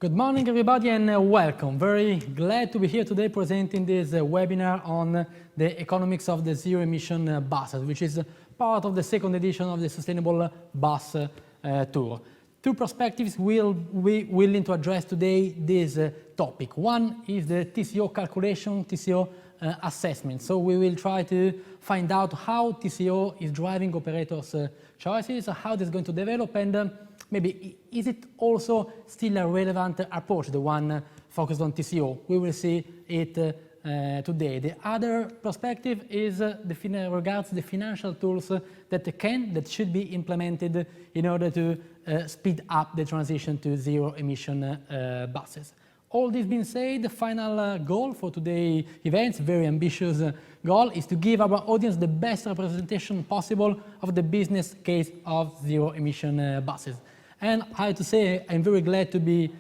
Good morning, everybody, and welcome. Very glad to be here today presenting this webinar on the economics of the zero-emission buses, which is part of the second edition of the Sustainable Bus Tour. Two perspectives we'll be willing to address today this topic. One is the TCO calculation, TCO assessment. So we will try to find out how TCO is driving operators' choices, how this is going to develop, and maybe is it also still a relevant approach, the one focused on TCO? We will see it today. The other perspective is regards the financial tools that should be implemented in order to speed up the transition to zero-emission buses. All this being said, the final goal for today's event, very ambitious goal, is to give our audience the best representation possible of the business case of zero-emission buses. And I have to say, I'm very glad to be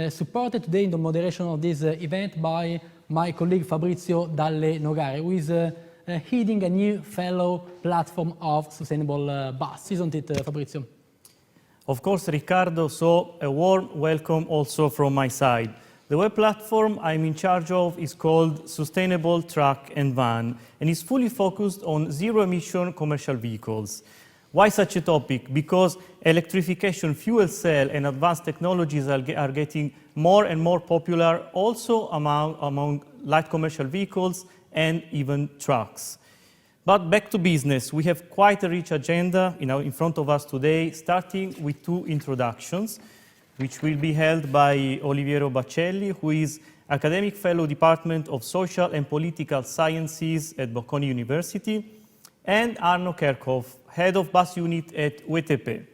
supported today in the moderation of this event by my colleague Fabrizio Dalle Nogare, who is heading a new fellow platform of sustainable bus. Isn't it, Fabrizio? Of course, Riccardo, so a warm welcome also from my side. The web platform I'm in charge of is called Sustainable Truck and Van, and is fully focused on zero-emission commercial vehicles. Why such a topic? Because electrification, fuel cell, and advanced technologies are getting more and more popular also among light commercial vehicles and even trucks. But back to business. We have quite a rich agenda in front of us today, starting with two introductions, which will be held by Oliviero Baccelli, who is Academic Fellow Department of Social and Political Sciences at Bocconi University, and Arno Kerkhoff, Head of Bus Unit at UITP.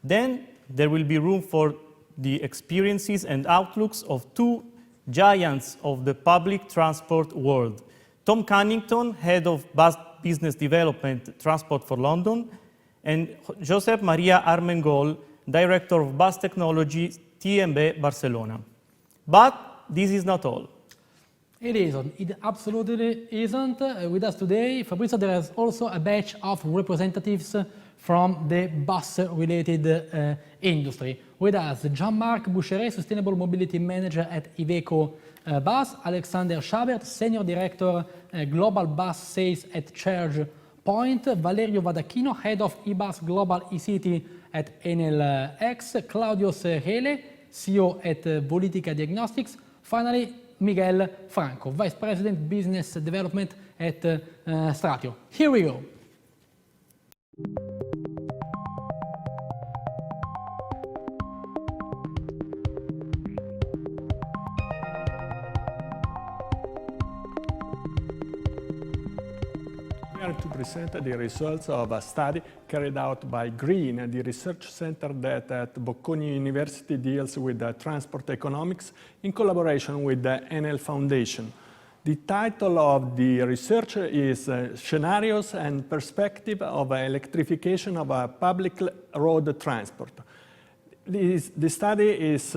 Then there will be room for the experiences and outlooks of two giants of the public transport world. Tom Cunnington, Head of Bus Business Development, Transport for London, and Josep Maria Armengol, Director of Bus Technology, TMB Barcelona. But this is not all. It isn't. It absolutely isn't. With us today, Fabrizio, there is also a batch of representatives from the bus-related industry. With us, Jean-Marc Boucheret, Sustainable Mobility Manager at Iveco Bus, Alexander Schabert, Senior Director, Global Bus Sales at ChargePoint, Valerio Vadacchino, Head of eBus Global eCity at Enel X, Claudio Serrele, CEO at Volytica Diagnostics, finally, Miguel Franco, Vice President Business Development at Stratio. Here we go. To present the results of a study carried out by GREEN, the research center that at Bocconi University deals with transport economics in collaboration with the Enel Foundation. The title of the research is Scenarios and Perspective of Electrification of Public Road Transport. The study is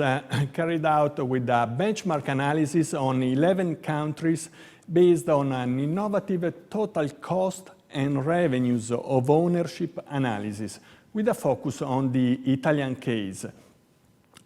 carried out with a benchmark analysis on 11 countries based on an innovative total cost and revenues of ownership analysis, with a focus on the Italian case.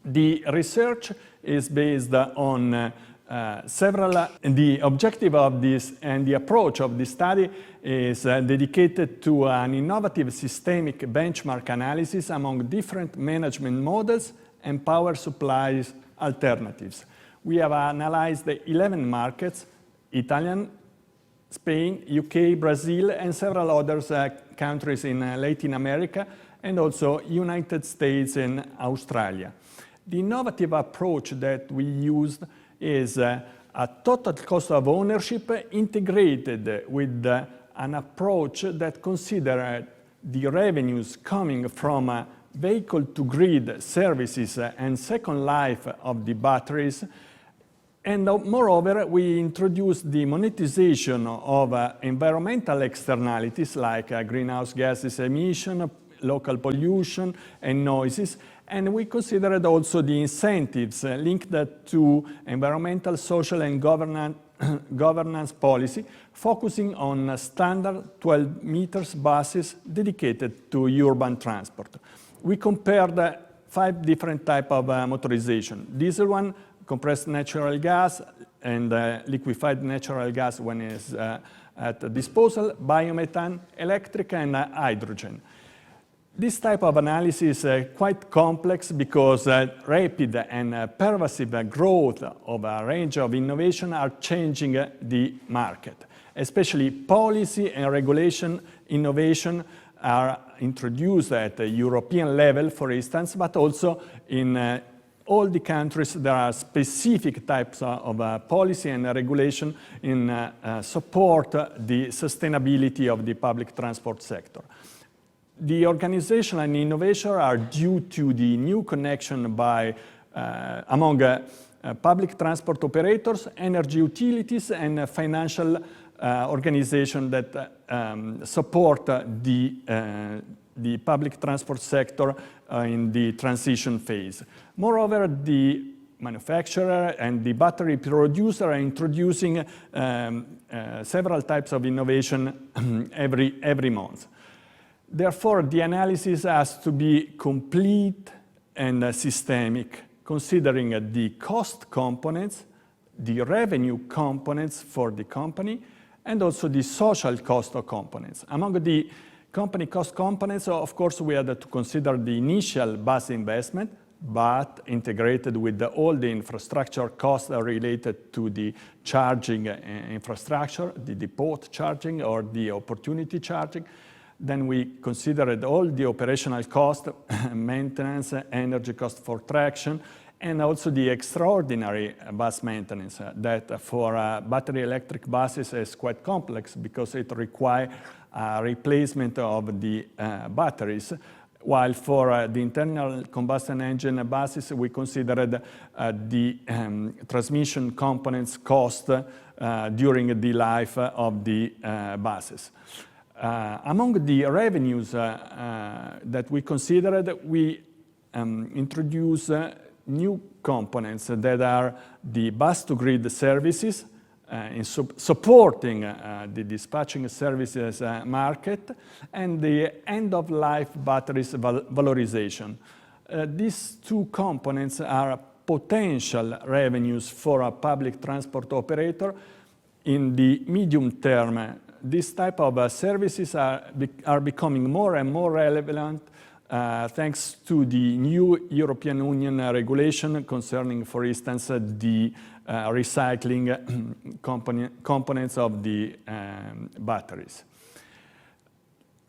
The research is based on the objective of this and the approach of the study is dedicated to an innovative systemic benchmark analysis among different management models and power supplies alternatives. We have analyzed 11 markets: Italian, Spain, UK, Brazil, and several other countries in Latin America, and also United States and Australia. The innovative approach that we used is a total cost of ownership integrated with an approach that considers the revenues coming from vehicle-to-grid services and second life of the batteries, And moreover, we introduced the monetization of environmental externalities like greenhouse gases emission, local pollution, and noises. And we considered also the incentives linked to environmental, social, and governance policy, focusing on standard 12 meters buses dedicated to urban transport. We compared 5 different types of motorization. Diesel one, compressed natural gas, and liquefied natural gas when it's at disposal, biomethane, electric, and hydrogen. This type of analysis is quite complex because rapid and pervasive growth of a range of innovation are changing the market. Especially policy and regulation innovation are introduced at the European level, for instance, but also in all the countries there are specific types of policy and regulation in support the sustainability of the public transport sector. The organization and innovation are due to the new connection by among public transport operators, energy utilities, and financial organizations that support the public transport sector in the transition phase. Moreover, the manufacturer and the battery producer are introducing several types of innovation every month. Therefore, the analysis has to be complete and systemic, considering the cost components, the revenue components for the company, and also the social cost components. Among the company cost components, of course, we had to consider the initial bus investment, but integrated with all the infrastructure costs related to the charging infrastructure, the depot charging or the opportunity charging. Then we considered all the operational cost, maintenance, energy cost for traction, and also the extraordinary bus maintenance that for battery electric buses is quite complex because it requires replacement of the batteries, while for the internal combustion engine buses we considered the transmission components cost during the life of the buses. Among the revenues that we considered, we introduced new components that are the bus-to-grid services in supporting the dispatching services market and the end-of-life batteries valorization. These two components are potential revenues for a public transport operator. In the medium term, this type of services are becoming more and more relevant thanks to the new European Union regulation concerning, for instance, the recycling components of the batteries.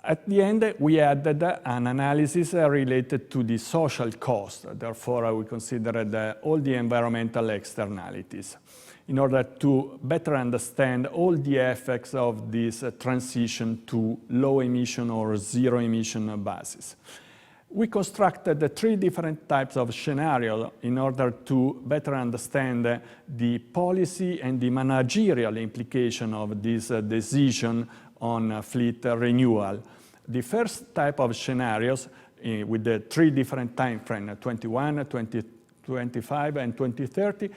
At the end, we added an analysis related to the social cost. Therefore, we considered all the environmental externalities in order to better understand all the effects of this transition to low emission or zero emission buses. We constructed 3 different types of scenarios in order to better understand the policy and the managerial implication of this decision on fleet renewal. The first type of scenarios with the 3 different time frames, 21, 2025, and 2030,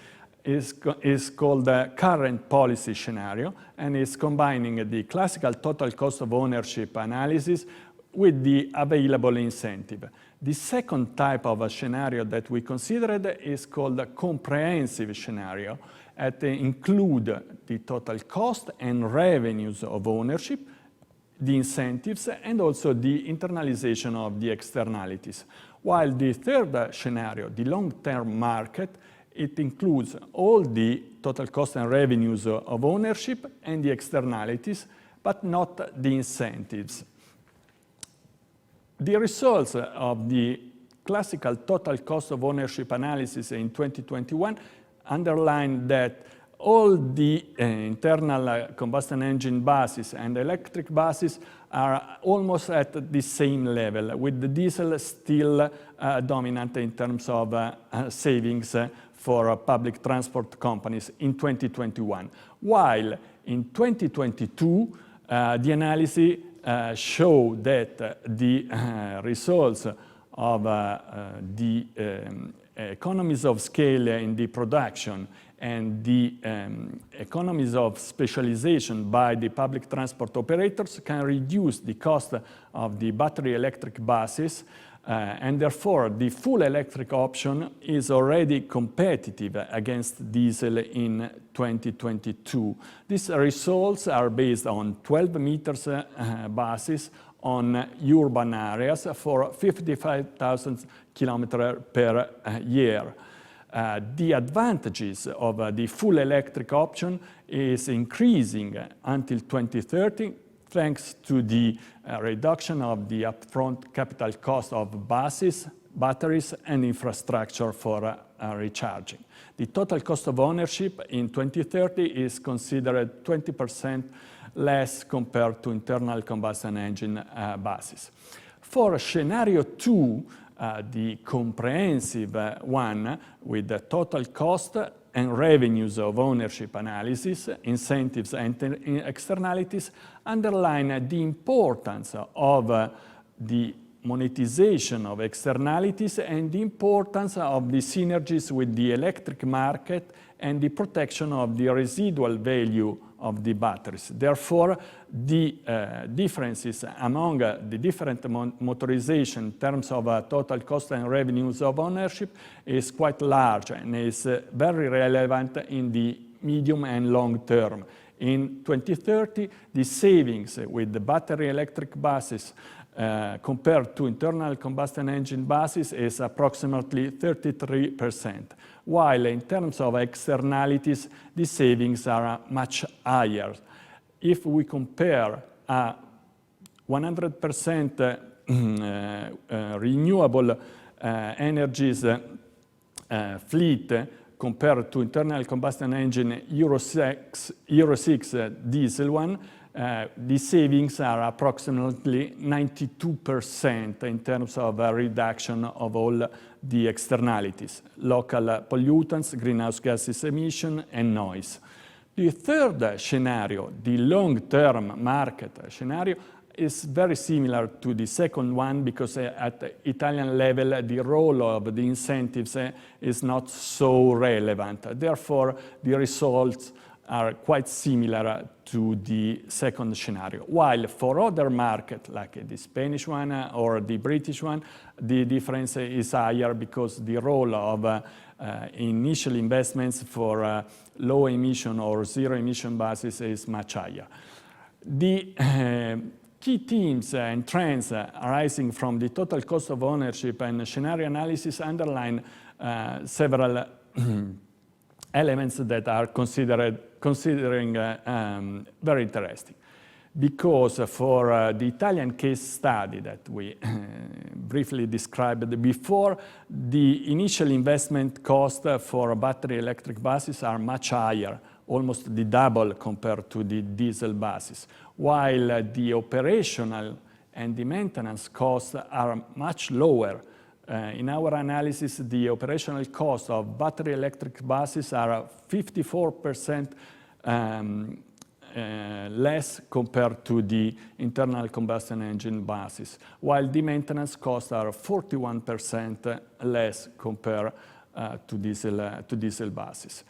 is called the current policy scenario, and is combining the classical total cost of ownership analysis with the available incentive. The second type of a scenario that we considered is called a comprehensive scenario, that include the total cost and revenues of ownership, the incentives, and also the internalization of the externalities. While the third scenario, the long-term market, it includes all the total cost and revenues of ownership and the externalities, but not the incentives. The results of the classical total cost of ownership analysis in 2021 underline that all the internal combustion engine buses and electric buses are almost at the same level, with the diesel still dominant in terms of savings for public transport companies in 2021, while in 2022, the analysis show that the results of the economies of scale in the production and the economies of specialization by the public transport operators can reduce the cost of the battery electric buses, and therefore the full electric option is already competitive against diesel in 2022. These results are based on 12 meters buses on urban areas for 55,000 kilometers per year. The advantages of the full electric option is increasing until 2030 thanks to the reduction of the upfront capital cost of buses, batteries, and infrastructure for recharging. The total cost of ownership in 2030 is considered 20% less compared to internal combustion engine buses. For scenario 2, the comprehensive one with the total cost and revenues of ownership analysis, incentives and externalities underline the importance of the monetization of externalities and the importance of the synergies with the electric market and the protection of the residual value of the batteries. Therefore, the differences among the different motorization in terms of total cost and revenues of ownership is quite large and is very relevant in the medium and long term. In 2030, the savings with the battery electric buses compared to internal combustion engine buses is approximately 33%, while in terms of externalities, the savings are much higher. If we compare a 100% renewable energies fleet compared to internal combustion engine Euro 6 diesel one, the savings are approximately 92% in terms of reduction of all the externalities, local pollutants, greenhouse gases emission, and noise. The third scenario, the long-term market scenario, is very similar to the second one because at the Italian level, the role of the incentives is not so relevant. Therefore, the results are quite similar to the second scenario. While for other markets, like the Spanish one or the British one, the difference is higher because the role of initial investments for low emission or zero emission buses is much higher. The key themes and trends arising from the total cost of ownership and scenario analysis underline several elements that are considering very interesting. Because for the Italian case study that we briefly described before, the initial investment cost for battery electric buses are much higher, almost the double compared to the diesel buses, while the operational and the maintenance costs are much lower. In our analysis, the operational cost of battery electric buses are 54% less compared to the internal combustion engine buses, while the maintenance costs are 41% less compared to diesel buses.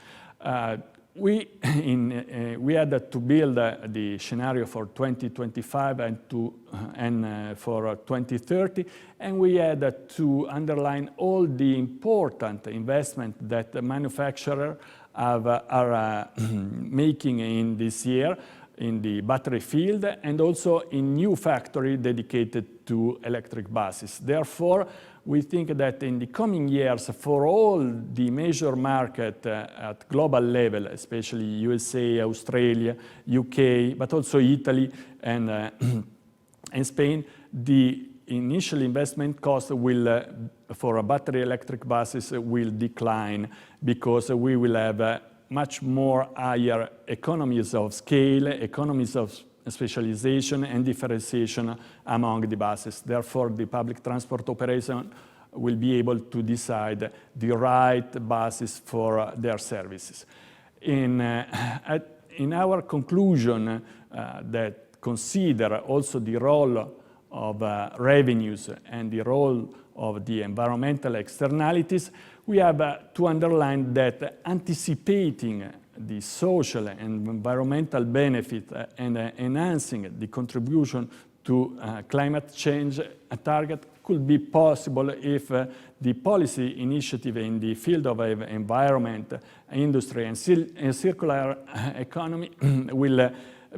We had to build the scenario for 2025 and for 2030, and we had to underline all the important investment that the manufacturers are making in this year in the battery field and also in new factory dedicated to electric buses. Therefore, we think that in the coming years, for all the major markets at global level, especially USA, Australia, UK, but also Italy and Spain, the initial investment cost will, for battery electric buses will decline because we will have much more higher economies of scale, economies of specialization and differentiation among the buses. Therefore, the public transport operation will be able to decide the right buses for their services. In our conclusion that consider also the role of revenues and the role of the environmental externalities, we have to underline that anticipating the social and environmental benefit and enhancing the contribution to climate change target could be possible if the policy initiative in the field of environment, industry, and circular economy will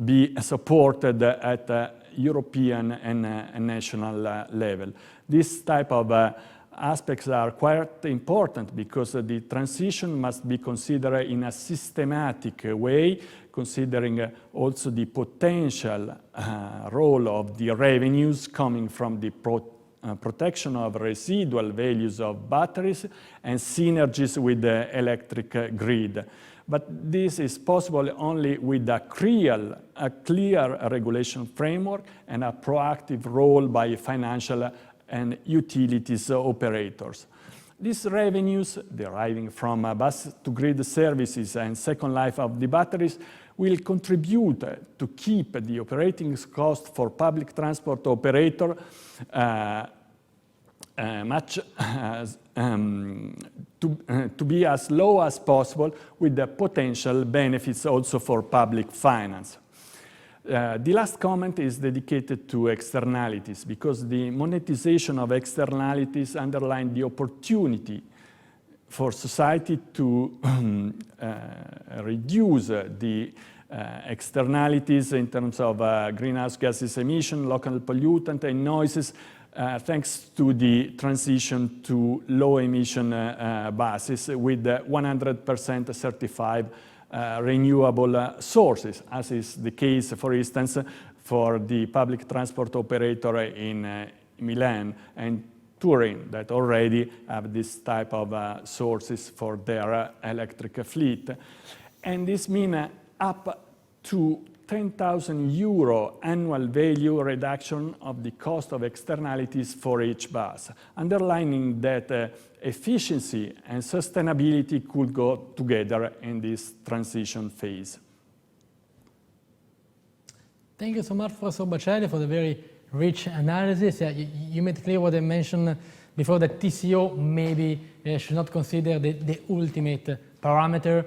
be supported at European and national level. This type of aspects are quite important because the transition must be considered in a systematic way, considering also the potential role of the revenues coming from the protection of residual values of batteries and synergies with the electric grid. But this is possible only with a clear regulation framework and a proactive role by financial and utilities operators. These revenues deriving from bus-to-grid services and second life of the batteries will contribute to keep the operating cost for public transport operator to be as low as possible, with the potential benefits also for public finance. The last comment is dedicated to externalities, because the monetization of externalities underline the opportunity for society to reduce the externalities in terms of greenhouse gases emission, local pollutant, and noises, thanks to the transition to low emission buses with 100% certified renewable sources, as is the case, for instance, for the public transport operator in Milan and Turin, that already have this type of sources for their electric fleet. And this means up to 10,000 euro annual value reduction of the cost of externalities for each bus, underlining that efficiency and sustainability could go together in this transition phase. Thank you so much, Professor Bocelli, for the very rich analysis. You made clear what I mentioned before, that TCO maybe should not consider the ultimate parameter.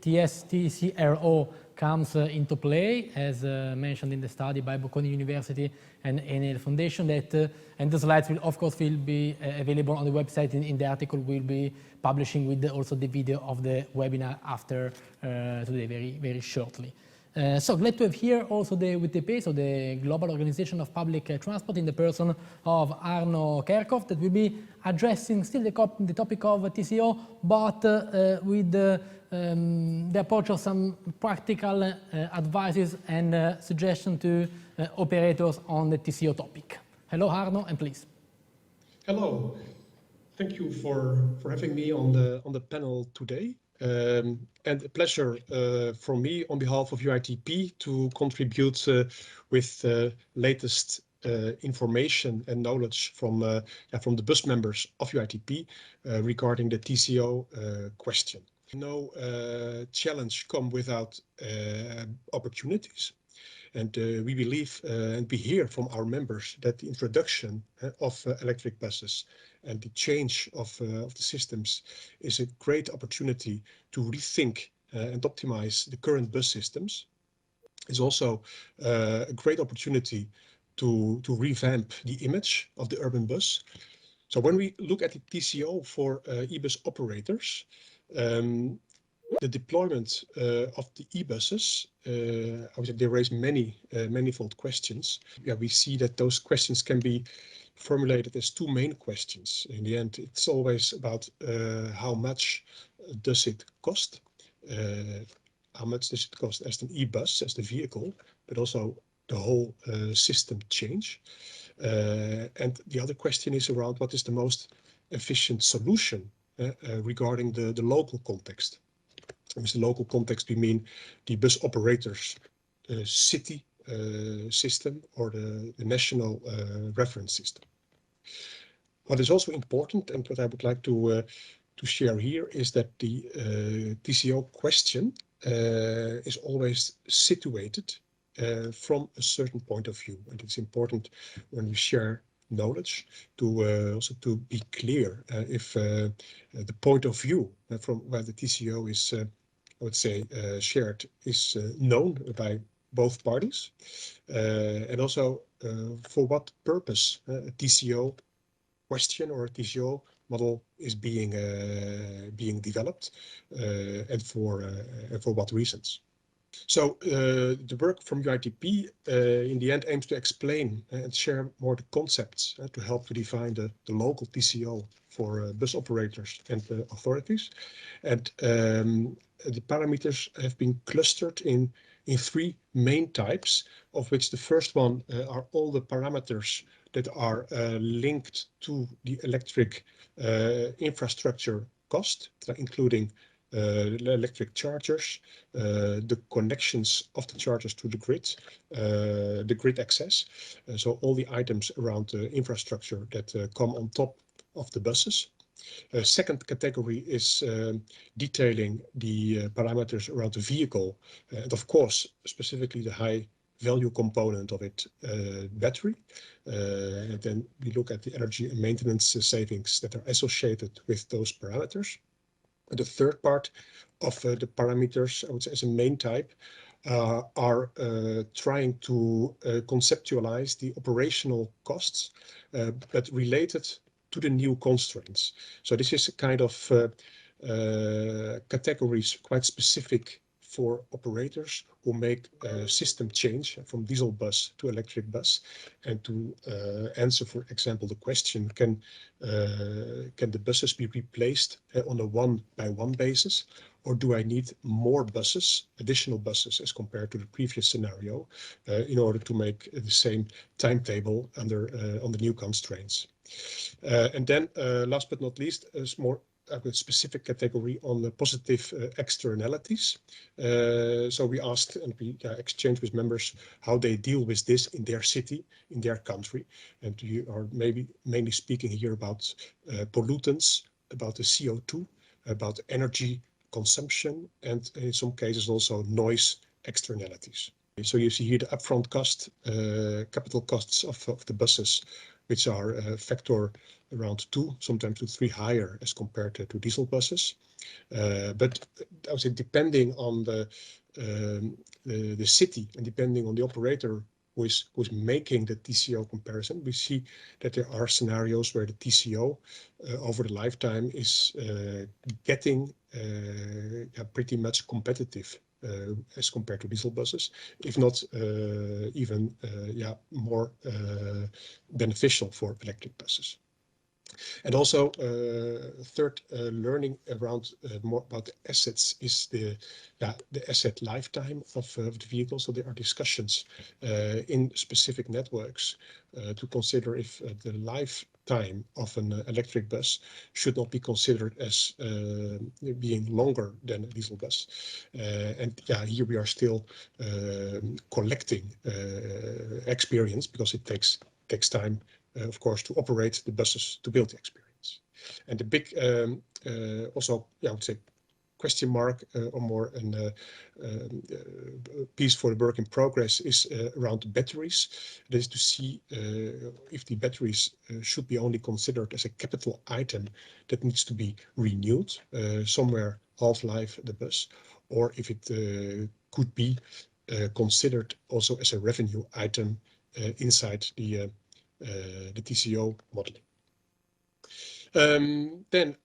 TCRO comes into play, as mentioned in the study by Bocconi University and Enel Foundation, and the slides will of course will be available on the website. In the article we'll be publishing with also the video of the webinar after today, very shortly. So glad to have here also the UITP, so the Global Organization of Public Transport, in the person of Arno Kerkhoff, that will be addressing still the topic of TCO, but with the approach of some practical advices and suggestions to operators on the TCO topic. Hello, Arno, and please. Hello. Thank you for having me on the panel today. And a pleasure for me on behalf of UITP to contribute with latest information and knowledge from the bus members of UITP regarding the TCO question. No challenge come without opportunities. And we believe and we hear from our members that the introduction of electric buses and the change of the systems is a great opportunity to rethink and optimize the current bus systems. It's also a great opportunity to revamp the image of the urban bus. So when we look at the TCO for e-bus operators, the deployment of the e-buses, they raise manifold questions. Yeah, we see that those questions can be formulated as two main questions. In the end, it's always about how much does it cost? How much does it cost as an e-bus, as the vehicle, but also the whole system change? And the other question is around what is the most efficient solution regarding the local context. With the local context, we mean the bus operators city system or the national reference system. What is also important, and what I would like to share here, is that the TCO question is always situated from a certain point of view, and it's important when we share knowledge to also to be clear if the point of view from where the TCO is, I would say, shared is known by both parties, and also for what purpose a TCO question or a TCO model is being developed, and for what reasons. So the work from UITP in the end aims to explain and share more the concepts to help to define the local TCO for bus operators and authorities. And the parameters have been clustered in three main types, of which the first one are all the parameters that are linked to the electric infrastructure cost, including electric chargers, the connections of the chargers to the grid access. So all the items around the infrastructure that come on top of the buses. Second category is detailing the parameters around the vehicle, and of course, specifically the high value component of it, battery. And then we look at the energy and maintenance savings that are associated with those parameters. The third part of the parameters, I would say as a main type, are trying to conceptualize the operational costs, but related to the new constraints. So this is a kind of categories quite specific for operators who make a system change from diesel bus to electric bus, and to answer, for example, the question, can the buses be replaced on a one-by-one basis, or do I need more buses, additional buses, as compared to the previous scenario, in order to make the same timetable under on the new constraints? And then, last but not least, a more specific category on the positive externalities. So we asked and we exchanged with members how they deal with this in their city, in their country. And you are maybe mainly speaking here about pollutants, about the CO2, about energy consumption, and in some cases also noise externalities. So you see here the upfront cost, capital costs of the buses, which are a factor around 2, sometimes to 3 higher as compared to diesel buses. But I would say depending on the city and depending on the operator who's making the TCO comparison, we see that there are scenarios where the TCO over the lifetime is getting pretty much competitive as compared to diesel buses, if not even more beneficial for electric buses. And also, third learning around more about the assets is the asset lifetime of the vehicle. So there are discussions in specific networks to consider if the lifetime of an electric bus should not be considered as being longer than a diesel bus. And here we are still collecting experience, because it takes time, of course, to operate the buses to build the experience. And the big, also, I would say, question mark or more a piece for the work in progress is around the batteries. That is to see if the batteries should be only considered as a capital item that needs to be renewed somewhere half-life the bus, or if it could be considered also as a revenue item inside the TCO modeling. Then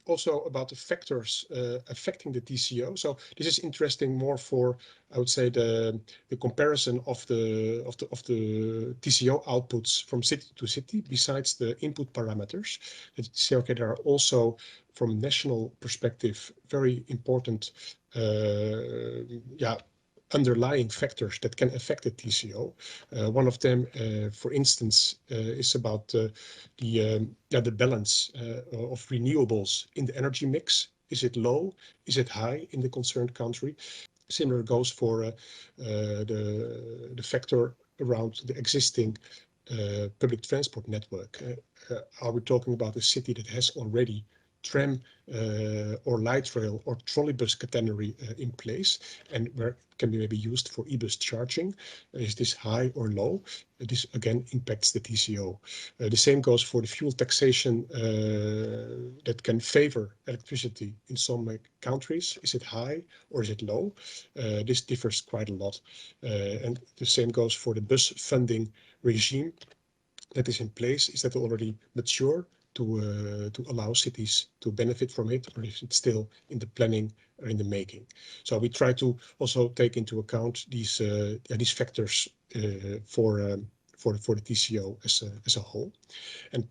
also about the factors affecting the TCO. So this is interesting more for, I would say, the comparison of the TCO outputs from city to city, besides the input parameters. That say, okay, there are also, from a national perspective, very important underlying factors that can affect the TCO. One of them, for instance, is about the balance of renewables in the energy mix. Is it low? Is it high in the concerned country? Similar goes for the factor around the existing public transport network. Are we talking about a city that has already tram or light rail or trolleybus catenary in place, and where it can be maybe used for e-bus charging? Is this high or low? This again impacts the TCO. The same goes for the fuel taxation that can favor electricity in some countries. Is it high or is it low? This differs quite a lot. And the same goes for the bus funding regime that is in place. Is that already mature to allow cities to benefit from it, or is it still in the planning or in the making? So we try to also take into account these factors for the TCO as a whole. And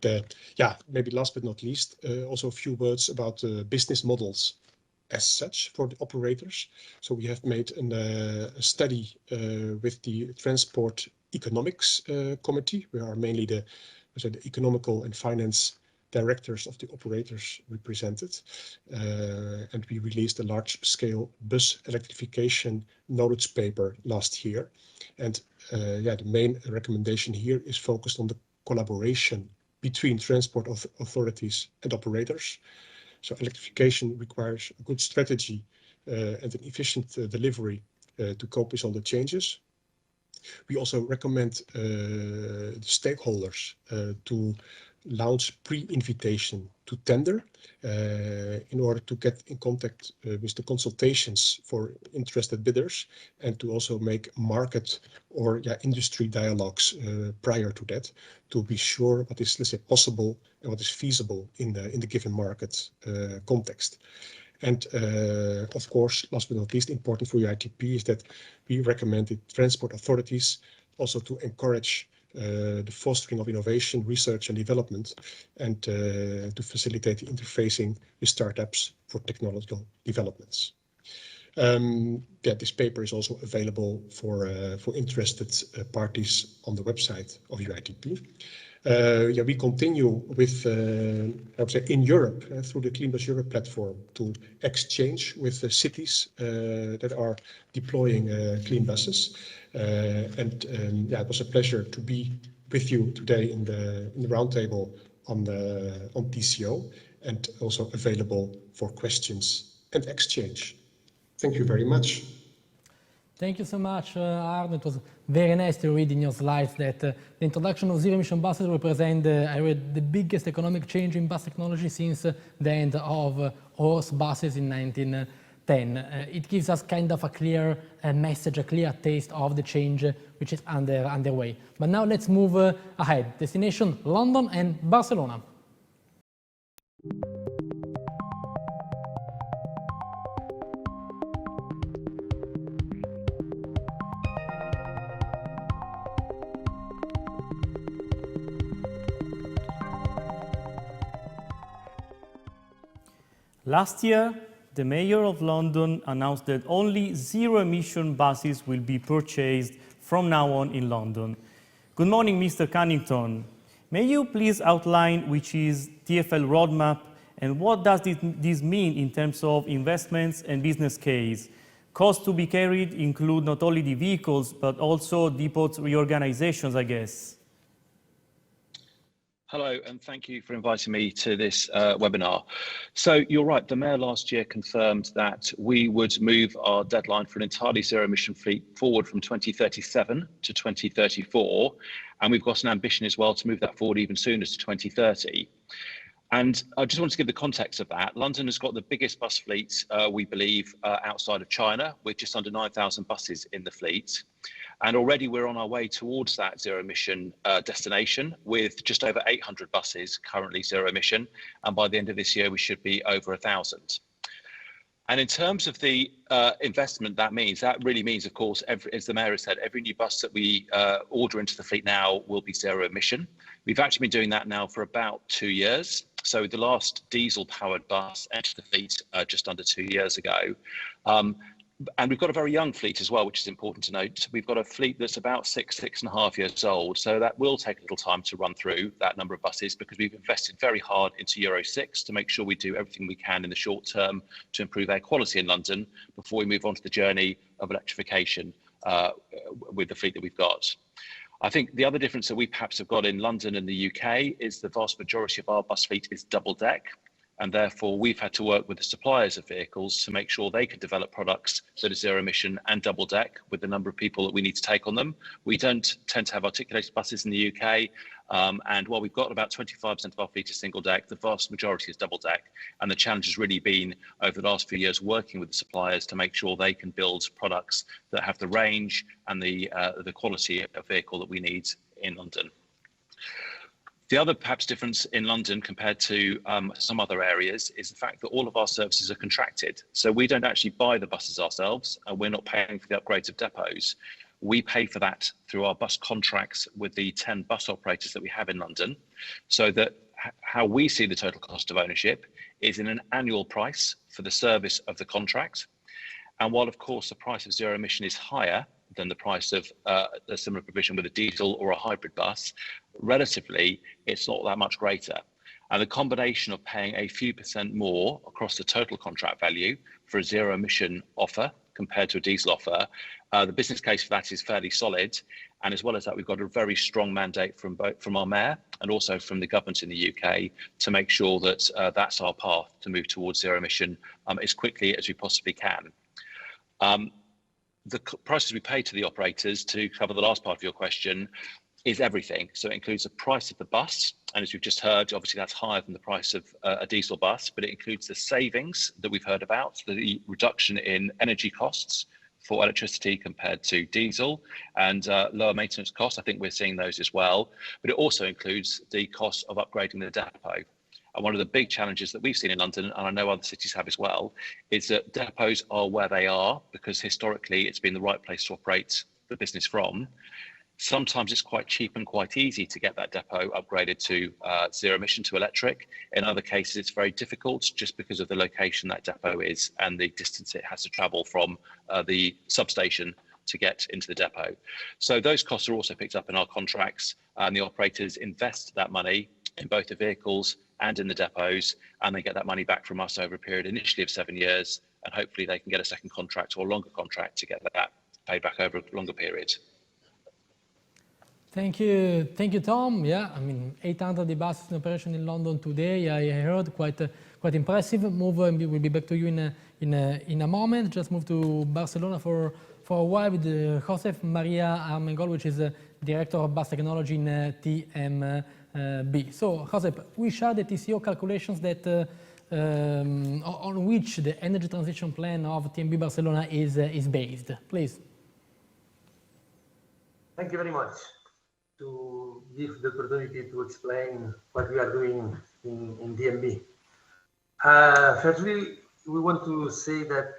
yeah, maybe last but not least, also a few words about business models as such for the operators. So we have made a study with the Transport Economics Committee. We are mainly the economical and finance directors of the operators represented, and we released a large-scale bus electrification knowledge paper last year. And yeah, the main recommendation here is focused on the collaboration between transport authorities and operators. So electrification requires a good strategy and an efficient delivery to cope with all the changes. We also recommend the stakeholders to launch pre-invitation to tender in order to get in contact with the consultations for interested bidders, and to also make market or industry dialogues prior to that, to be sure what is, let's say, possible and what is feasible in the given market context. And of course, last but not least, important for UITP is that we recommended transport authorities also to encourage the fostering of innovation, research and development, and to facilitate the interfacing with startups for technological developments. Yeah, this paper is also available for interested parties on the website of UITP. Yeah, we continue with, I would say, in Europe, through the Clean Bus Europe platform, to exchange with the cities that are deploying clean buses. And yeah, it was a pleasure to be with you today in the roundtable on TCO, and also available for questions and exchange. Thank you very much. Thank you so much, Arno. It was very nice to read in your slides that the introduction of zero-emission buses represent, I read, the biggest economic change in bus technology since the end of horse buses in 1910. It gives us kind of a clear message, a clear taste of the change which is underway. But now let's move ahead. Destination London and Barcelona. Last year, the Mayor of London announced that only zero-emission buses will be purchased from now on in London. Good morning, Mr. Cunnington. May you please outline which is TfL roadmap and what does this mean in terms of investments and business case? Costs to be carried include not only the vehicles, but also depot reorganizations, I guess. Hello, and thank you for inviting me to this webinar. So you're right, the Mayor last year confirmed that we would move our deadline for an entirely zero-emission fleet forward from 2037 to 2034. And we've got an ambition as well to move that forward even sooner to 2030. And I just want to give the context of that. London has got the biggest bus fleet, we believe, outside of China, with just under 9,000 buses in the fleet. And already we're on our way towards that zero emission destination with just over 800 buses currently zero emission. And by the end of this year, we should be over 1,000. And in terms of the investment that really means, of course, as the Mayor has said, every new bus that we order into the fleet now will be zero emission. We've actually been doing that now for about 2 years. So the last diesel powered bus entered the fleet just under 2 years ago. And we've got a very young fleet as well, which is important to note. We've got a fleet that's about 6.5 years old. So that will take a little time to run through that number of buses, because we've invested very hard into Euro 6 to make sure we do everything we can in the short term to improve air quality in London before we move on to the journey of electrification with the fleet that we've got. I think the other difference that we perhaps have got in London and the UK is the vast majority of our bus fleet is double deck. And therefore, we've had to work with the suppliers of vehicles to make sure they could develop products that are zero emission and double deck with the number of people that we need to take on them. We don't tend to have articulated buses in the UK. And while we've got about 25% of our fleet is single deck, the vast majority is double deck. And the challenge has really been over the last few years working with the suppliers to make sure they can build products that have the range and the quality of vehicle that we need in London. The other perhaps difference in London compared to some other areas is the fact that all of our services are contracted. So we don't actually buy the buses ourselves, and we're not paying for the upgrades of depots. We pay for that through our bus contracts with the 10 bus operators that we have in London, so that how we see the total cost of ownership is in an annual price for the service of the contract. And while, of course, the price of zero emission is higher than the price of a similar provision with a diesel or a hybrid bus, relatively, it's not that much greater. And the combination of paying a few % more across the total contract value for a zero emission offer compared to a diesel offer, the business case for that is fairly solid. And as well as that, we've got a very strong mandate from our mayor and also from the government in the UK to make sure that that's our path to move towards zero emission as quickly as we possibly can. The prices we pay to the operators, to cover the last part of your question, is everything. So it includes the price of the bus. And as we've just heard, obviously that's higher than the price of a diesel bus, but it includes the savings that we've heard about, the reduction in energy costs for electricity compared to diesel, and lower maintenance costs. I think we're seeing those as well. But it also includes the cost of upgrading the depot. And one of the big challenges that we've seen in London, and I know other cities have as well, is that depots are where they are because historically it's been the right place to operate the business from. Sometimes it's quite cheap and quite easy to get that depot upgraded to zero emission, to electric. In other cases, it's very difficult just because of the location that depot is and the distance it has to travel from the substation to get into the depot. So those costs are also picked up in our contracts, and the operators invest that money in both the vehicles and in the depots, and they get that money back from us over a period initially of 7 years, and hopefully they can get a second contract or a longer contract to get that paid back over a longer period. Thank you, Tom. Yeah, I mean, 800 buses in operation in London today. I heard quite impressive. We'll be back to you in a moment. Just move to Barcelona for a while with Josep Maria Armengol, which is Director of Bus Technology in TMB. So, Josep, we share the TCO calculations that on which the energy transition plan of TMB Barcelona is based. Please. Thank you very much to give the opportunity to explain what we are doing in TMB. Firstly, we want to say that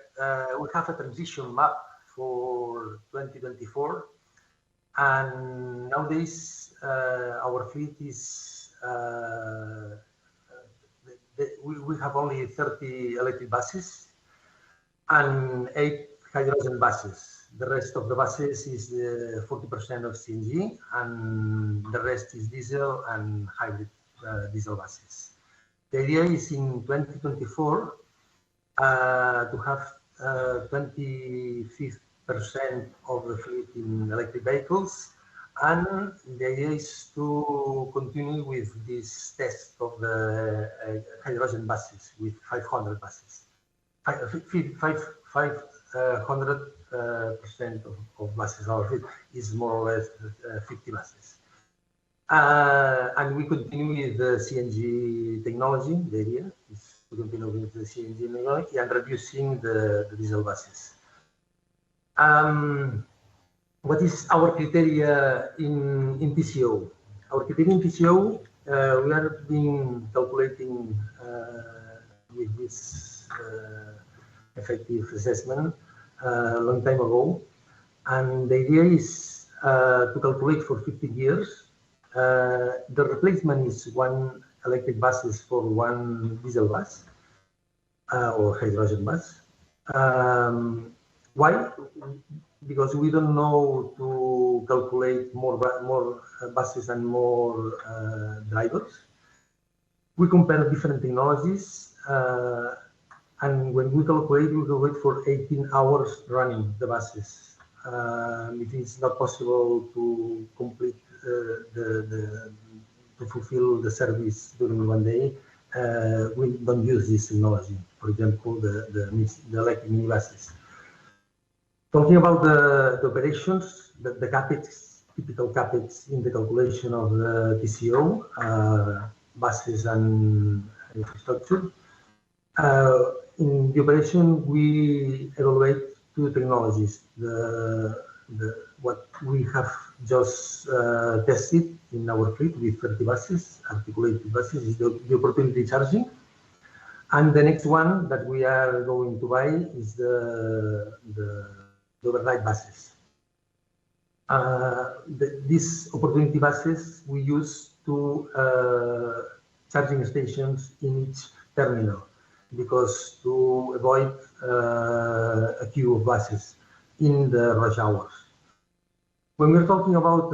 we have a transition map for 2024, and nowadays our fleet is we have only 30 electric buses and 8 hydrogen buses. The rest of the buses is 40% of CNG, and the rest is diesel and hybrid diesel buses. The idea is in 2024 to have 25% of the fleet in electric vehicles, and the idea is to continue with this test of the hydrogen buses with 500 buses. 500% of buses. Our fleet is more or less 50 buses. And we continue with the CNG technology. The idea is to continue with the CNG technology and reducing the diesel buses. What is our criteria in TCO? Our criteria in TCO, we are been calculating with this effective assessment a long time ago, and the idea is to calculate for 15 years. The replacement is 1 electric buses for 1 diesel bus or hydrogen bus. Why? Because we don't know to calculate more buses and more drivers. We compare different technologies, and when we calculate for 18 hours running the buses If it's not possible to complete to fulfill the service during one day, we don't use this technology. For example, the electric minibuses. Talking about the operations, the capex, typical capex in the calculation of the TCO, buses and infrastructure. In the operation, we evaluate two technologies. What we have just tested in our fleet with 30 buses, articulated buses, is the opportunity charging. And the next one that we are going to buy is the overnight buses. These opportunity buses we use to charging stations in each terminal, because to avoid a queue of buses in the rush hours. When we're talking about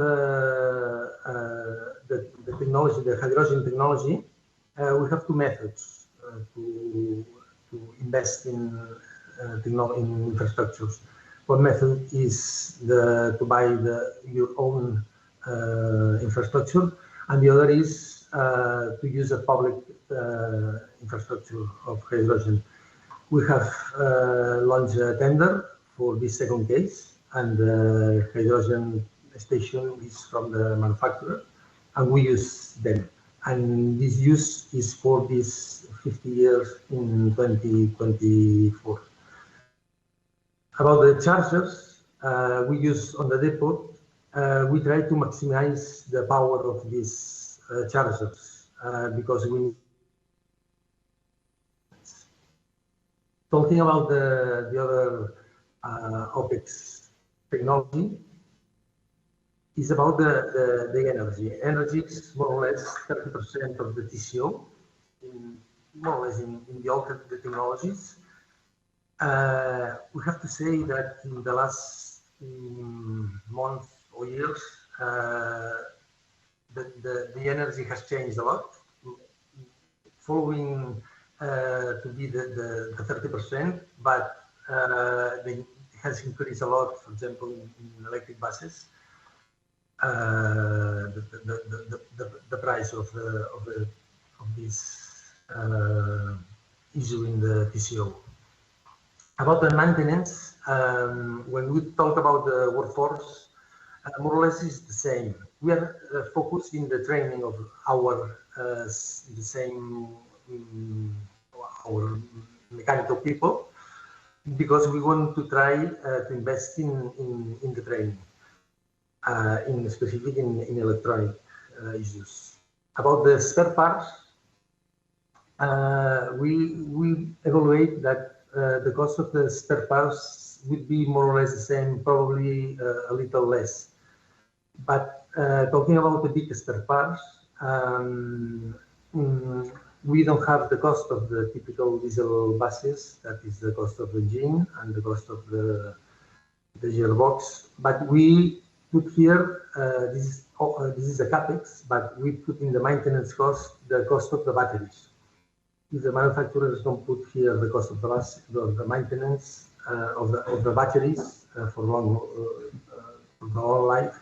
the technology, the hydrogen technology, we have two methods to invest in infrastructures. One method is to buy your own infrastructure, and the other is to use a public infrastructure of hydrogen. We have launched a tender for this second case, and the hydrogen station is from the manufacturer, and we use them. And this use is for these 50 years in 2024. About the chargers we use on the depot, we try to maximize the power of these chargers because we. Talking about the other OPEX technology is about the energy. Energy is more or less 30% of the TCO, more or less in the older technologies. We have to say that in the last months or years, the energy has changed a lot, following to be the 30%, but it has increased a lot, for example, in electric buses. The price of this issue in the TCO. About the maintenance, when we talk about the workforce, more or less is the same. We are focused in the training of our our mechanical people, because we want to try to invest in the training, in specific in electronic issues. About the spare parts, we evaluate that the cost of the spare parts would be more or less the same, probably a little less. But talking about the big spare parts, we don't have the cost of the typical diesel buses, that is the cost of the engine and the cost of the gearbox. But we put here, this is a capex, but we put in the maintenance cost the cost of the batteries. If the manufacturers don't put here the cost of the maintenance of the batteries for long life,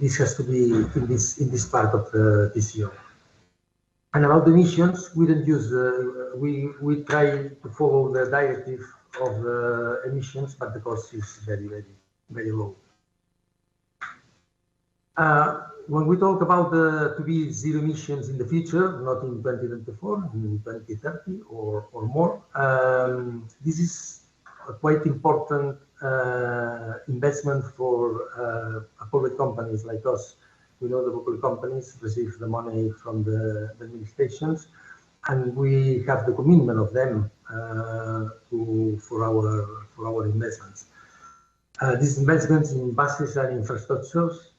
this has to be in this part of the TCO. And about the emissions, we don't use we try to follow the directive of the emissions, but the cost is very low. When we talk about to be zero emissions in the future, not in 2024, in 2030 or more, this is a quite important investment for public companies like us. We know the public companies receive the money from the administrations, and we have the commitment of them for our investments. These investments in buses and infrastructures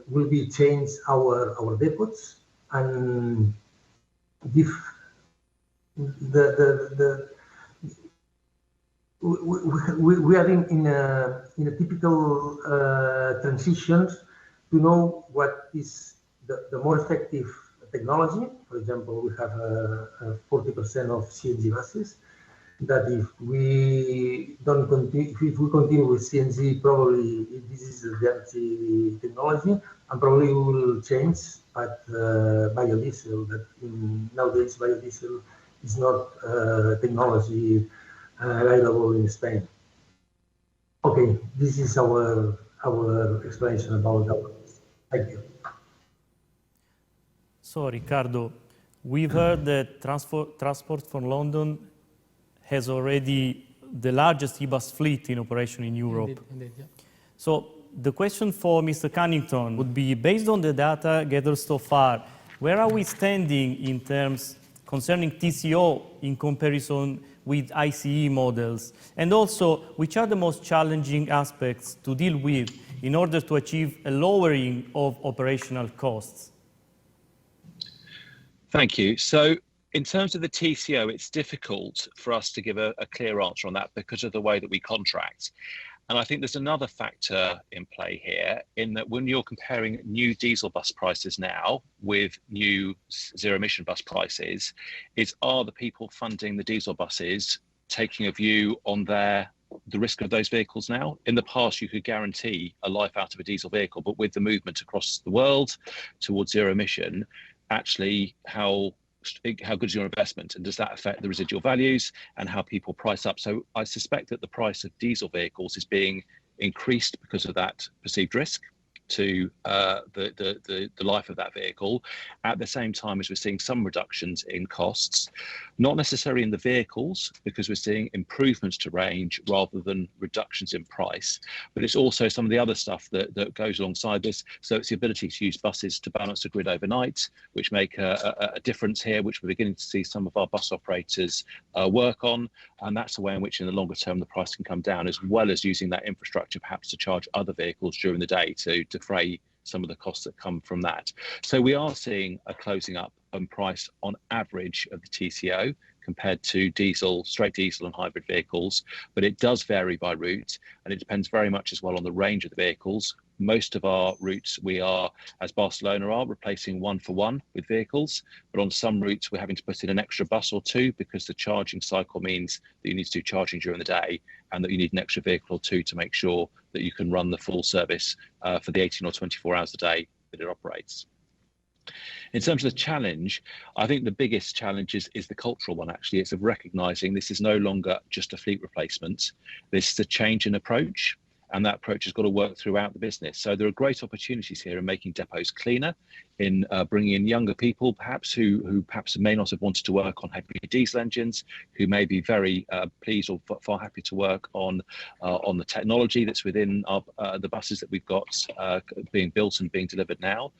will be change our depots and give we are in a typical transition to know what is the more effective technology. For example, we have 40% of CNG buses, that if we don't continue, if we continue with CNG, probably this is the empty technology, and probably we will change. But biodiesel, that nowadays biodiesel is not technology available in Spain. Okay, this is our explanation about that. Thank you. So, Ricardo, we've heard that Transport for London has already the largest e-bus fleet in operation in Europe. Indeed, yeah. So the question for Mr. Cunnington would be, based on the data gathered so far, where are we standing in terms concerning TCO in comparison with ICE models? And also, which are the most challenging aspects to deal with in order to achieve a lowering of operational costs? Thank you. So in terms of the TCO, it's difficult for us to give a clear answer on that because of the way that we contract. And I think there's another factor in play here, in that when you're comparing new diesel bus prices now with new zero emission bus prices, are the people funding the diesel buses taking a view on the risk of those vehicles now? In the past, you could guarantee a life out of a diesel vehicle, but with the movement across the world towards zero emission, actually how good is your investment, and does that affect the residual values and how people price up? So I suspect that the price of diesel vehicles is being increased because of that perceived risk to the life of that vehicle, at the same time as we're seeing some reductions in costs, not necessarily in the vehicles, because we're seeing improvements to range rather than reductions in price, but it's also some of the other stuff that goes alongside this. So it's the ability to use buses to balance the grid overnight, which make a difference here, which we're beginning to see some of our bus operators work on, and that's the way in which in the longer term the price can come down, as well as using that infrastructure perhaps to charge other vehicles during the day to defray some of the costs that come from that. So we are seeing a closing up on price on average of the TCO compared to diesel, straight diesel and hybrid vehicles, but it does vary by route, and it depends very much as well on the range of the vehicles. Most of our routes we are, as Barcelona are, replacing 1-for-1 with vehicles, but on some routes we're having to put in an extra bus or two because the charging cycle means that you need to do charging during the day, and that you need an extra vehicle or two to make sure that you can run the full service for the 18 or 24 hours a day that it operates. In terms of the challenge, I think the biggest challenge is the cultural one, actually. It's of recognising this is no longer just a fleet replacement. This is a change in approach, and that approach has got to work throughout the business. So there are great opportunities here in making depots cleaner, in bringing in younger people, perhaps who perhaps may not have wanted to work on heavy diesel engines, who may be very pleased or far happy to work on the technology that's within the buses that we've got being built and being delivered now.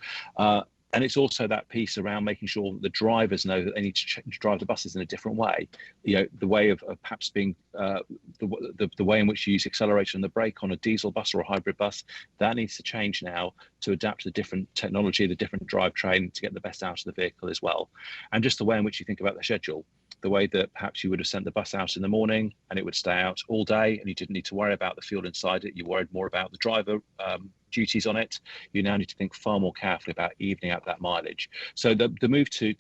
And it's also that piece around making sure that the drivers know that they need to drive the buses in a different way. You know, the way of perhaps being the way in which you use acceleration and the brake on a diesel bus or a hybrid bus, that needs to change now to adapt to the different technology, the different drivetrain, to get the best out of the vehicle as well. And just the way in which you think about the schedule, the way that perhaps you would have sent the bus out in the morning and it would stay out all day and you didn't need to worry about the fuel inside it, you worried more about the driver duties on it. You now need to think far more carefully about evening out that mileage. So the move to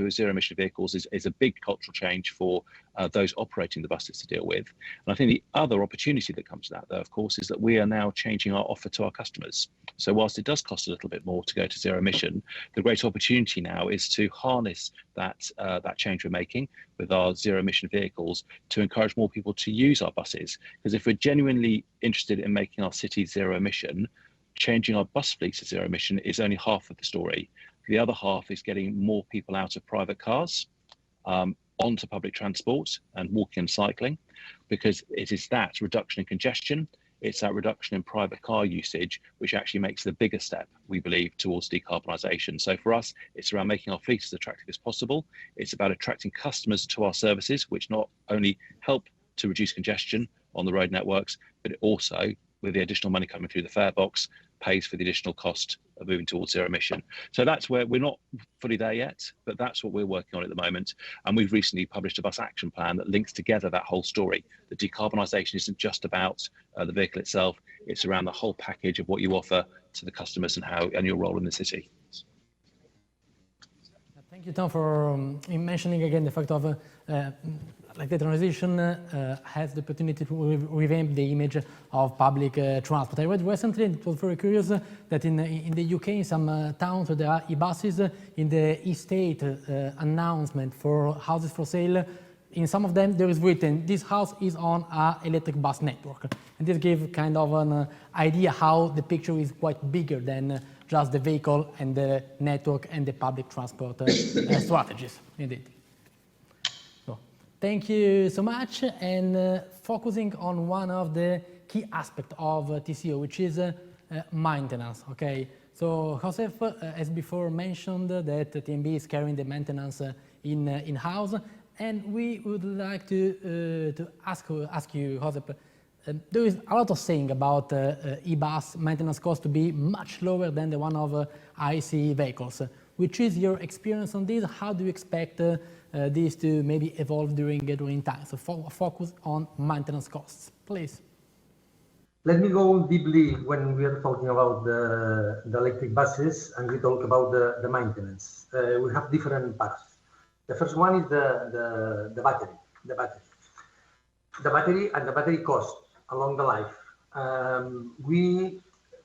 zero emission vehicles is a big cultural change for those operating the buses to deal with. And I think the other opportunity that comes to that, though, of course, is that we are now changing our offer to our customers. So whilst it does cost a little bit more to go to zero emission, the great opportunity now is to harness that change we're making with our zero emission vehicles to encourage more people to use our buses. Because if we're genuinely interested in making our city zero emission, changing our bus fleet to zero emission is only half of the story. The other half is getting more people out of private cars onto public transport and walking and cycling, because it is that reduction in congestion, it's that reduction in private car usage, which actually makes the bigger step, we believe, towards decarbonisation. So for us, it's around making our fleet as attractive as possible. It's about attracting customers to our services, which not only help to reduce congestion on the road networks, but it also, with the additional money coming through the fare box, pays for the additional cost of moving towards zero emission. So that's where we're not fully there yet, but that's what we're working on at the moment. And we've recently published a bus action plan that links together that whole story. The decarbonisation isn't just about the vehicle itself, it's around the whole package of what you offer to the customers and your role in the city. Thank you, Tom, for mentioning again the fact of like the transition has the opportunity to revamp the image of public transport. I read recently, and it was very curious, that in the UK, in some towns where there are e-buses, in the e-state announcement for houses for sale, in some of them there is written, this house is on an electric bus network. And this gives kind of an idea how the picture is quite bigger than just the vehicle and the network and the public transport strategies, indeed. Thank you so much, and focusing on one of the key aspects of TCO, which is maintenance, okay? So Joseph has before mentioned that TMB is carrying the maintenance in-house, and we would like to ask you, Joseph, there is a lot of saying about e-bus maintenance cost to be much lower than the one of ICE vehicles. Which is your experience on this? How do you expect this to maybe evolve during time? So focus on maintenance costs, please. Let me go deeply when we are talking about the electric buses and we talk about the maintenance. We have different parts. The first one is the battery. The battery and the battery cost along the life.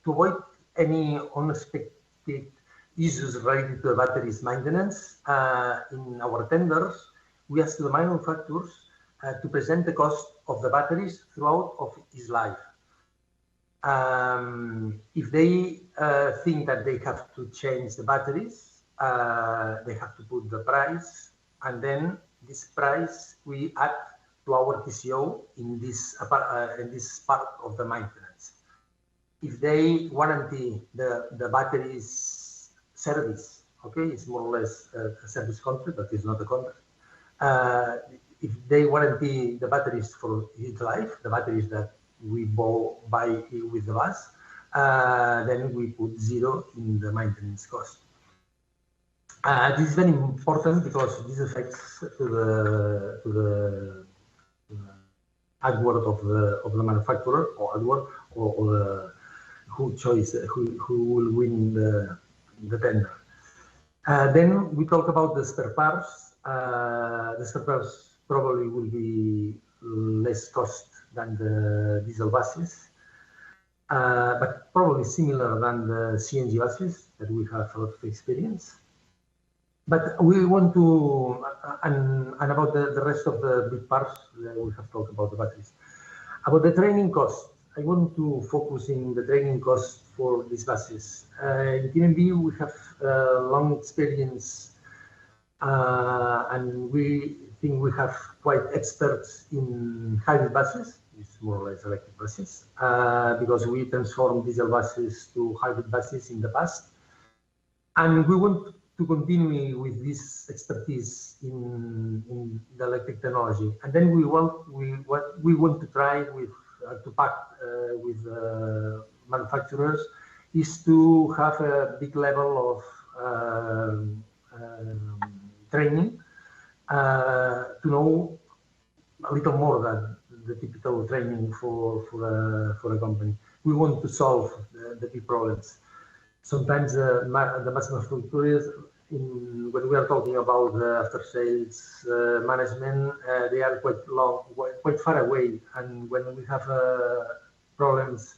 To avoid any unexpected issues related to the batteries maintenance, in our tenders, we ask the manufacturers to present the cost of the batteries throughout of its life. If they think that they have to change the batteries, they have to put the price, and then this price we add to our TCO in this part of the maintenance. If they warranty the batteries service, okay, it's more or less a service contract, but it's not a contract. If they warranty the batteries for its life, the batteries that we buy with the bus, then we put 0 in the maintenance cost. This is very important because this affects to the AdWord of the manufacturer or AdWord or who will win the tender. Then we talk about the spare parts. The spare parts probably will be less cost than the diesel buses, but probably similar than the CNG buses that we have a lot of experience. But we want to, and about the rest of the big parts, we have talked about the batteries. About the training cost, I want to focus in the training cost for these buses. In TMB, we have long experience, and we think we have quite experts in hybrid buses. It's more or less electric buses, because we transformed diesel buses to hybrid buses in the past. And we want to continue with this expertise in the electric technology. And then we want to try with to pact with manufacturers is to have a big level of training to know a little more than the typical training for a company. We want to solve the big problems. Sometimes the mass manufacturers, when we are talking about after sales management, they are quite far away, and when we have problems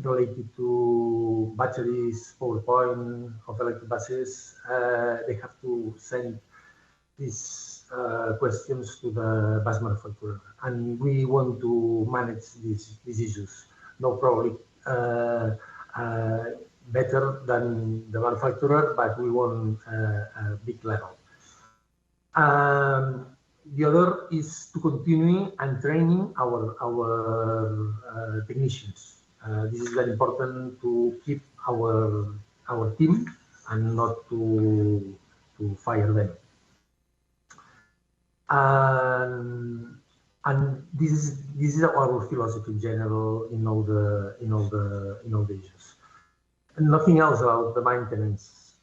related to batteries, PowerPoint of electric buses, they have to send these questions to the bus manufacturer, and we want to manage these issues. No, probably better than the manufacturer, but we want a big level. The other is to continue and training our technicians. This is very important to keep our team and not to fire them. And this is our philosophy in general in all the issues. And nothing else about the maintenance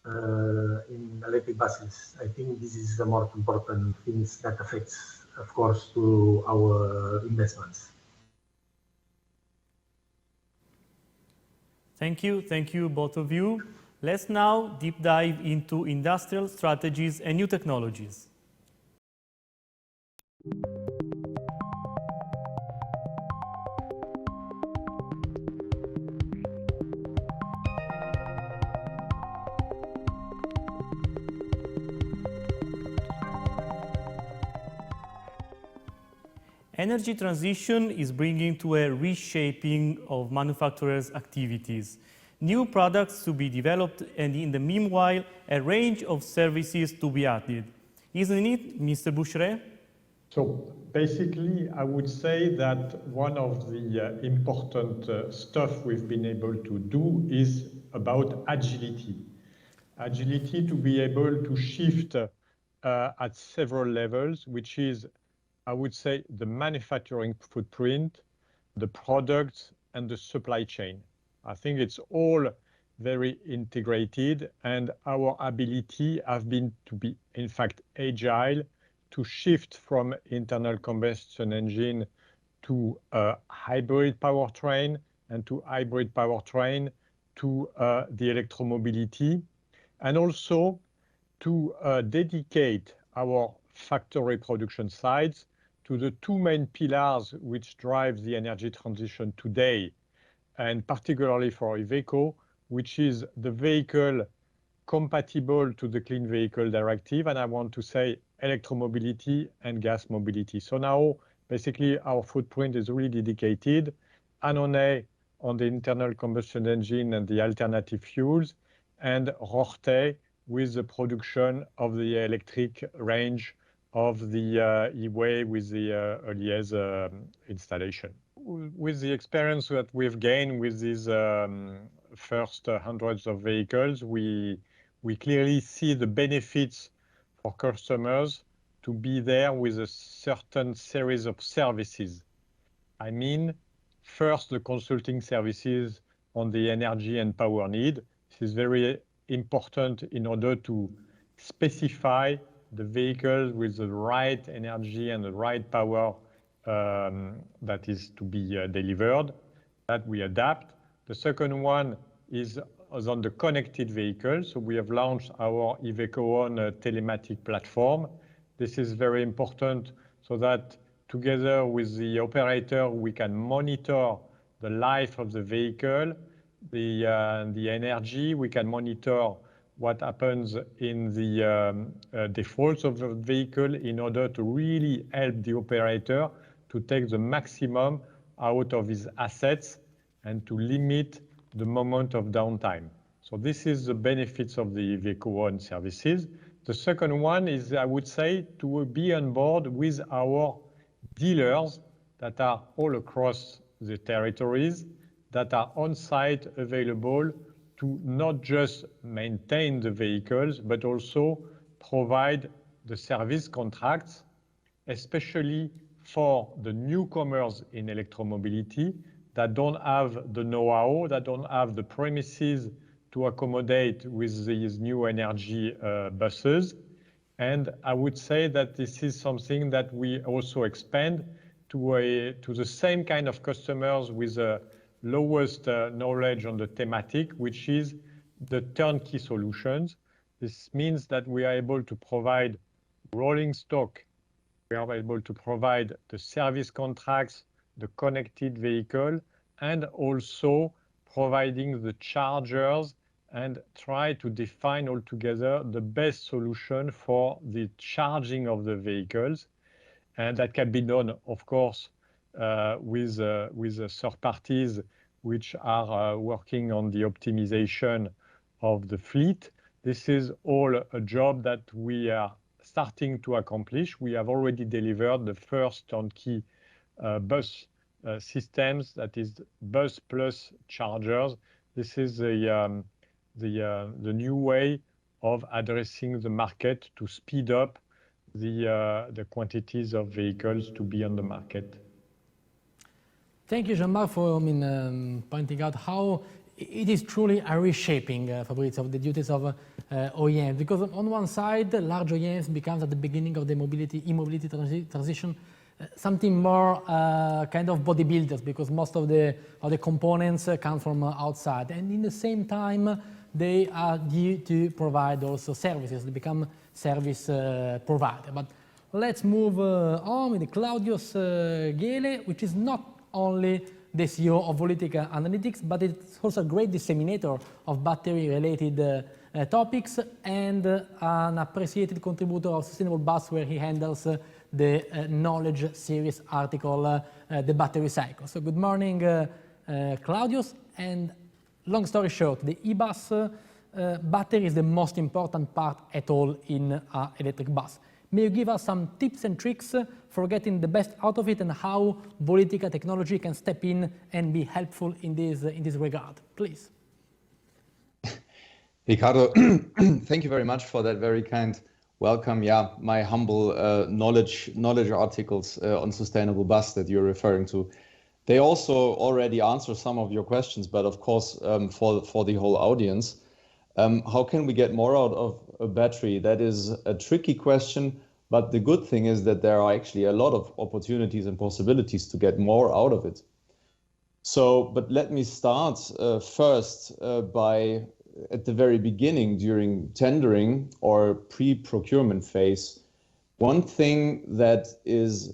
in electric buses. I think this is the more important things that affects, of course, to our investments. Thank you both of you. Let's now deep dive into industrial strategies and new technologies. energy transition is bringing to a reshaping of manufacturers' activities. New products to be developed, and in the meanwhile, a range of services to be added. Isn't it, Mr. Boucheret? So basically, I would say that one of the important stuff we've been able to do is about agility. Agility to be able to shift at several levels, which is, I would say, the manufacturing footprint, the products, and the supply chain. I think it's all very integrated, and our ability has been to be, in fact, agile, to shift from internal combustion engine to a hybrid powertrain, and to hybrid powertrain to the electromobility, and also to dedicate our factory production sites to the two main pillars which drive the energy transition today, and particularly for Iveco, which is the vehicle compatible to the Clean Vehicle Directive, and I want to say electromobility and gas mobility. So now, basically, our footprint is really dedicated, Annonay on the internal combustion engine and the alternative fuels, and Rorthais with the production of the electric range of the E-Way with the Heuliez installation. With the experience that we've gained with these first hundreds of vehicles, we clearly see the benefits for customers to be there with a certain series of services. I mean, first, the consulting services on the energy and power need. This is very important in order to specify the vehicles with the right energy and the right power that is to be delivered, that we adapt. The second one is on the connected vehicles. So we have launched our Iveco One telematic platform. This is very important so that together with the operator, we can monitor the life of the vehicle, the energy, we can monitor what happens in the defaults of the vehicle in order to really help the operator to take the maximum out of his assets and to limit the moment of downtime. So this is the benefits of the Iveco One services. The second one is, I would say, to be on board with our dealers that are all across the territories, that are on site available to not just maintain the vehicles, but also provide the service contracts, especially for the newcomers in electromobility that don't have the know-how, that don't have the premises to accommodate with these new energy buses. And I would say that this is something that we also expand to the same kind of customers with the lowest knowledge on the thematic, which is the turnkey solutions. This means that we are able to provide rolling stock. We are able to provide the service contracts, the connected vehicle, and also providing the chargers and try to define altogether the best solution for the charging of the vehicles. And that can be done, of course, with third parties which are working on the optimization of the fleet. This is all a job that we are starting to accomplish. We have already delivered the first turnkey bus systems, that is bus plus chargers. This is the new way of addressing the market to speed up the quantities of vehicles to be on the market. Thank you, Jean-Marc, for pointing out how it is truly a reshaping, Fabrizio, of the duties of OEMs. Because on one side, large OEMs becomes at the beginning of the e-mobility transition something more kind of bodybuilders, because most of the components come from outside. And in the same time, they are due to provide also services. They become service provider. But let's move on with Claudius Gele, which is not only the CEO of Volytica Analytics, but it's also a great disseminator of battery-related topics and an appreciated contributor of Sustainable Bus, where he handles the knowledge series article, The Battery Cycle. So good morning, Claudius. And long story short, the e-bus battery is the most important part at all in an electric bus. May you give us some tips and tricks for getting the best out of it, and how Volytica technology can step in and be helpful in this regard, please? Ricardo, thank you very much for that very kind welcome. Yeah, my humble knowledge articles on sustainable bus that you're referring to, they also already answer some of your questions, but of course, for the whole audience, how can we get more out of a battery? That is a tricky question, but the good thing is that there are actually a lot of opportunities and possibilities to get more out of it. So, but let me start first by, at the very beginning, during tendering or pre-procurement phase, one thing that is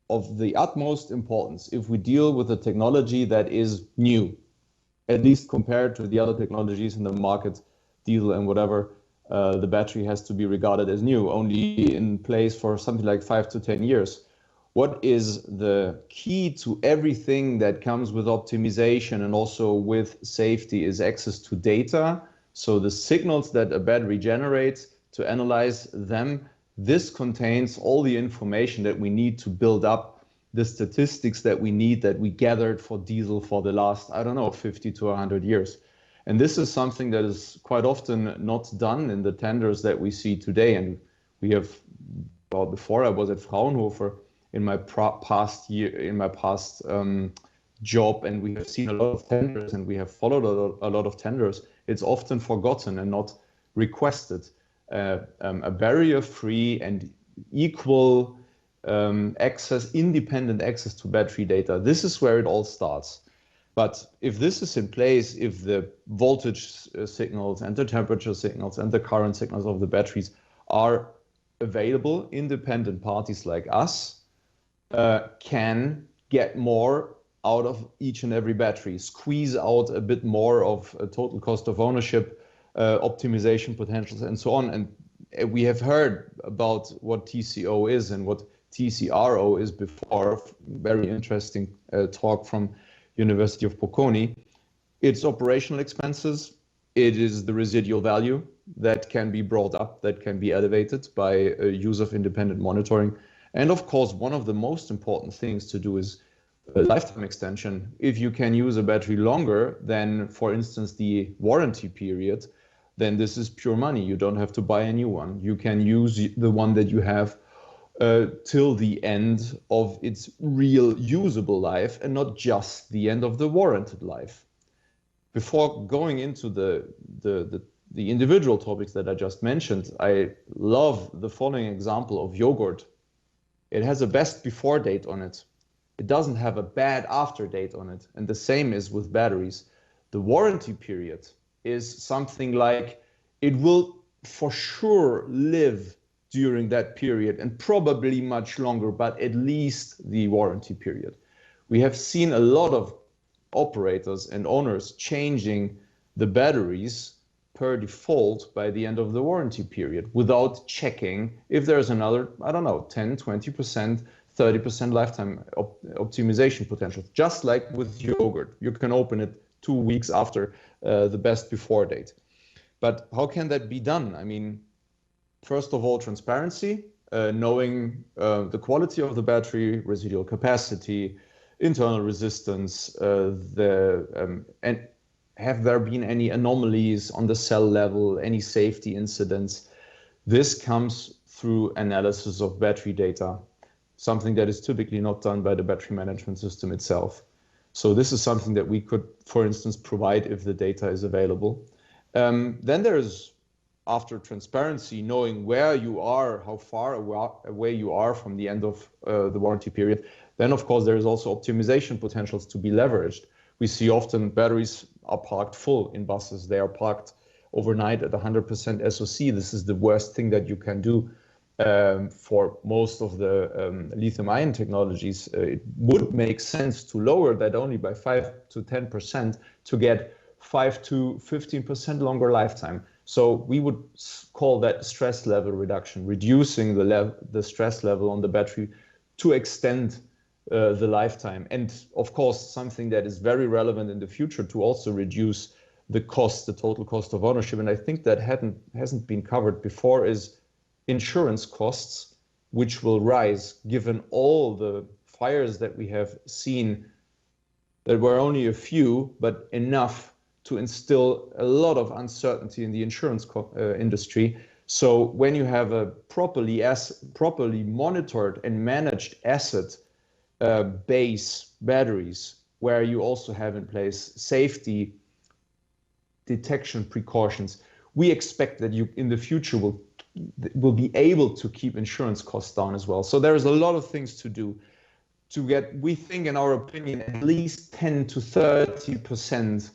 of the utmost importance if we deal with a technology that is new, at least compared to the other technologies in the market, diesel and whatever, the battery has to be regarded as new, only in place for something like 5 to 10 years. What is the key to everything that comes with optimization and also with safety is access to data. So the signals that a battery generates, to analyze them, this contains all the information that we need to build up the statistics that we need, that we gathered for diesel for the last, I don't know, 50 to 100 years. And this is something that is quite often not done in the tenders that we see today. And we have, well, before I was at Fraunhofer in my past job, and we have seen a lot of tenders and we have followed a lot of tenders. It's often forgotten and not requested. A barrier-free and equal access, independent access to battery data. This is where it all starts. But if this is in place, if the voltage signals and the temperature signals and the current signals of the batteries are available, independent parties like us can get more out of each and every battery, squeeze out a bit more of a total cost of ownership, optimization potentials, and so on. And we have heard about what TCO is and what TCRO is before. Very interesting talk from University of Bocconi. It's operational expenses. It is the residual value that can be brought up, that can be elevated by use of independent monitoring. And of course, one of the most important things to do is lifetime extension. If you can use a battery longer than, for instance, the warranty period, then this is pure money. You don't have to buy a new one. You can use the one that you have till the end of its real usable life and not just the end of the warranted life. Before going into the individual topics that I just mentioned, I love the following example of yogurt. It has a best before date on it. It doesn't have a bad after date on it. And the same is with batteries. The warranty period is something like, it will for sure live during that period and probably much longer, but at least the warranty period. We have seen a lot of operators and owners changing the batteries per default by the end of the warranty period without checking if there's another, I don't know, 10, 20%, 30% lifetime optimization potential. Just like with yogurt, you can open it 2 weeks after the best before date. But how can that be done? I mean, first of all, transparency, knowing the quality of the battery, residual capacity, internal resistance, and have there been any anomalies on the cell level, any safety incidents? This comes through analysis of battery data, something that is typically not done by the battery management system itself. So this is something that we could, for instance, provide if the data is available. Then there's, after transparency, knowing where you are, how far away you are from the end of the warranty period. Then, of course, there is also optimization potentials to be leveraged. We see often batteries are parked full in buses. They are parked overnight at 100% SOC. This is the worst thing that you can do for most of the lithium-ion technologies. It would make sense to lower that only by 5 to 10% to get 5 to 15% longer lifetime. So we would call that stress level reduction, reducing the stress level on the battery to extend the lifetime. And of course, something that is very relevant in the future to also reduce the cost, the total cost of ownership. And I think that hasn't been covered before is insurance costs, which will rise given all the fires that we have seen. There were only a few, but enough to instill a lot of uncertainty in the insurance industry. So when you have a properly monitored and managed asset base batteries, where you also have in place safety detection precautions, we expect that you in the future will be able to keep insurance costs down as well. So there is a lot of things to do to get, we think in our opinion, at least 10 to 30%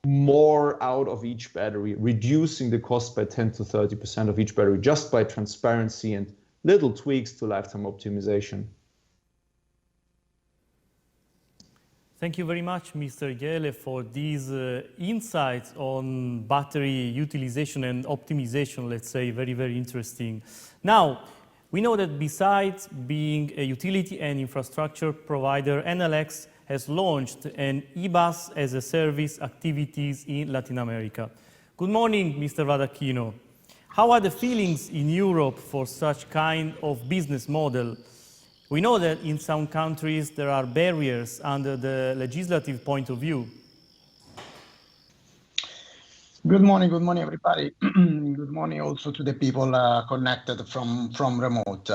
more out of each battery, reducing the cost by 10 to 30% of each battery just by transparency and little tweaks to lifetime optimization. Thank you very much, Mr. Gele, for these insights on battery utilization and optimization, let's say, very, very interesting. Now, we know that besides being a utility and infrastructure provider, Enel X has launched an e-bus as a service activities in Latin America. Good morning, Mr. Vadacchino. How are the feelings in Europe for such kind of business model? We know that in some countries there are barriers under the legislative point of view. Good morning, everybody. Good morning also to the people connected from remote.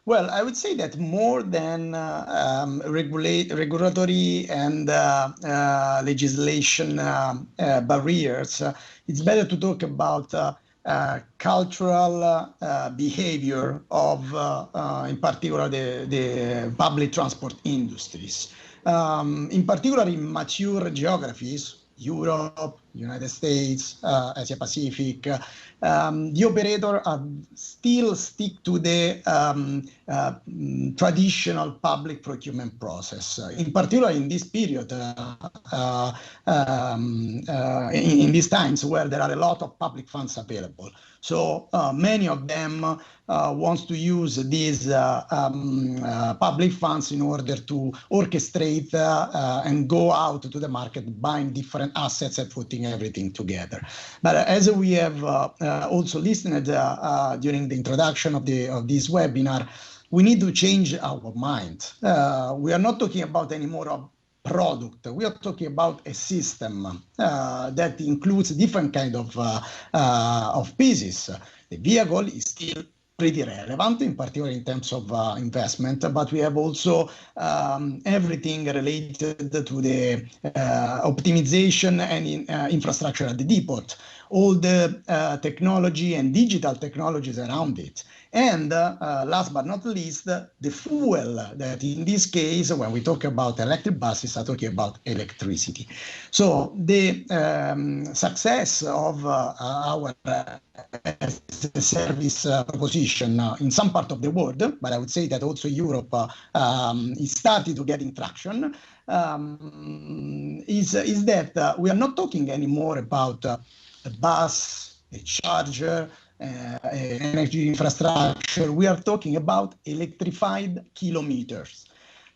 Well, I would say that more than regulatory and legislation barriers, it's better to talk about cultural behavior of, in particular, the public transport industries. In particular, in mature geographies, Europe, United States, Asia Pacific, the operator still stick to the traditional public procurement process. In particular, in this period, in these times where there are a lot of public funds available. So many of them wants to use these public funds in order to orchestrate and go out to the market, buying different assets and putting everything together. But as we have also listened during the introduction of this webinar, we need to change our mind. We are not talking about anymore of product. We are talking about a system that includes different kind of pieces. The vehicle is still pretty relevant, in particular in terms of investment, but we have also everything related to the optimization and infrastructure at the depot, all the technology and digital technologies around it. And last but not least, the fuel that in this case, when we talk about electric buses, are talking about electricity. So the success of our service proposition in some part of the world, but I would say that also Europe is starting to get in traction, is that we are not talking anymore about a bus, a charger, energy infrastructure. We are talking about electrified kilometers.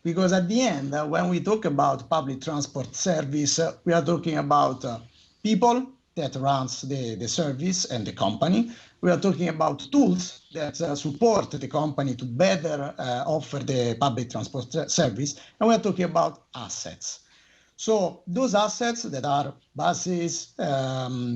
Because at the end, when we talk about public transport service, we are talking about people that runs the service and the company. We are talking about tools that support the company to better offer the public transport service. And we are talking about assets. So those assets that are buses,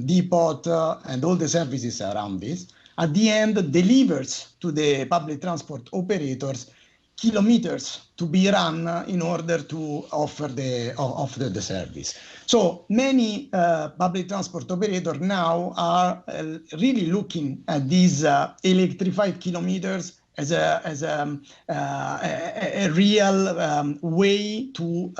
depot, and all the services around this, at the end delivers to the public transport operators kilometers to be run in order to offer the service. So many public transport operators now are really looking at these electrified kilometers as a real way to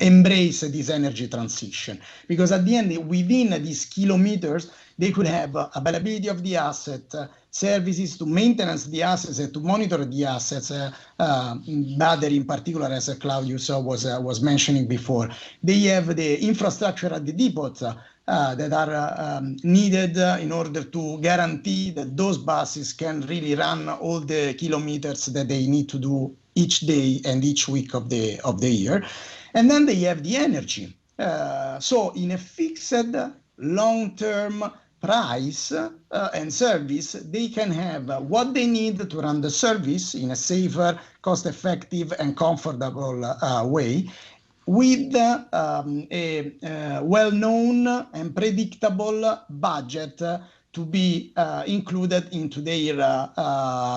embrace this energy transition. Because at the end, within these kilometers, they could have availability of the asset, services to maintenance the assets and to monitor the assets, battery in particular, as Claudius was mentioning before. They have the infrastructure at the depot that are needed in order to guarantee that those buses can really run all the kilometers that they need to do each day and each week of the year. And then they have the energy. So in a fixed long-term price and service, they can have what they need to run the service in a safer, cost-effective, and comfortable way, with a well-known and predictable budget to be included into their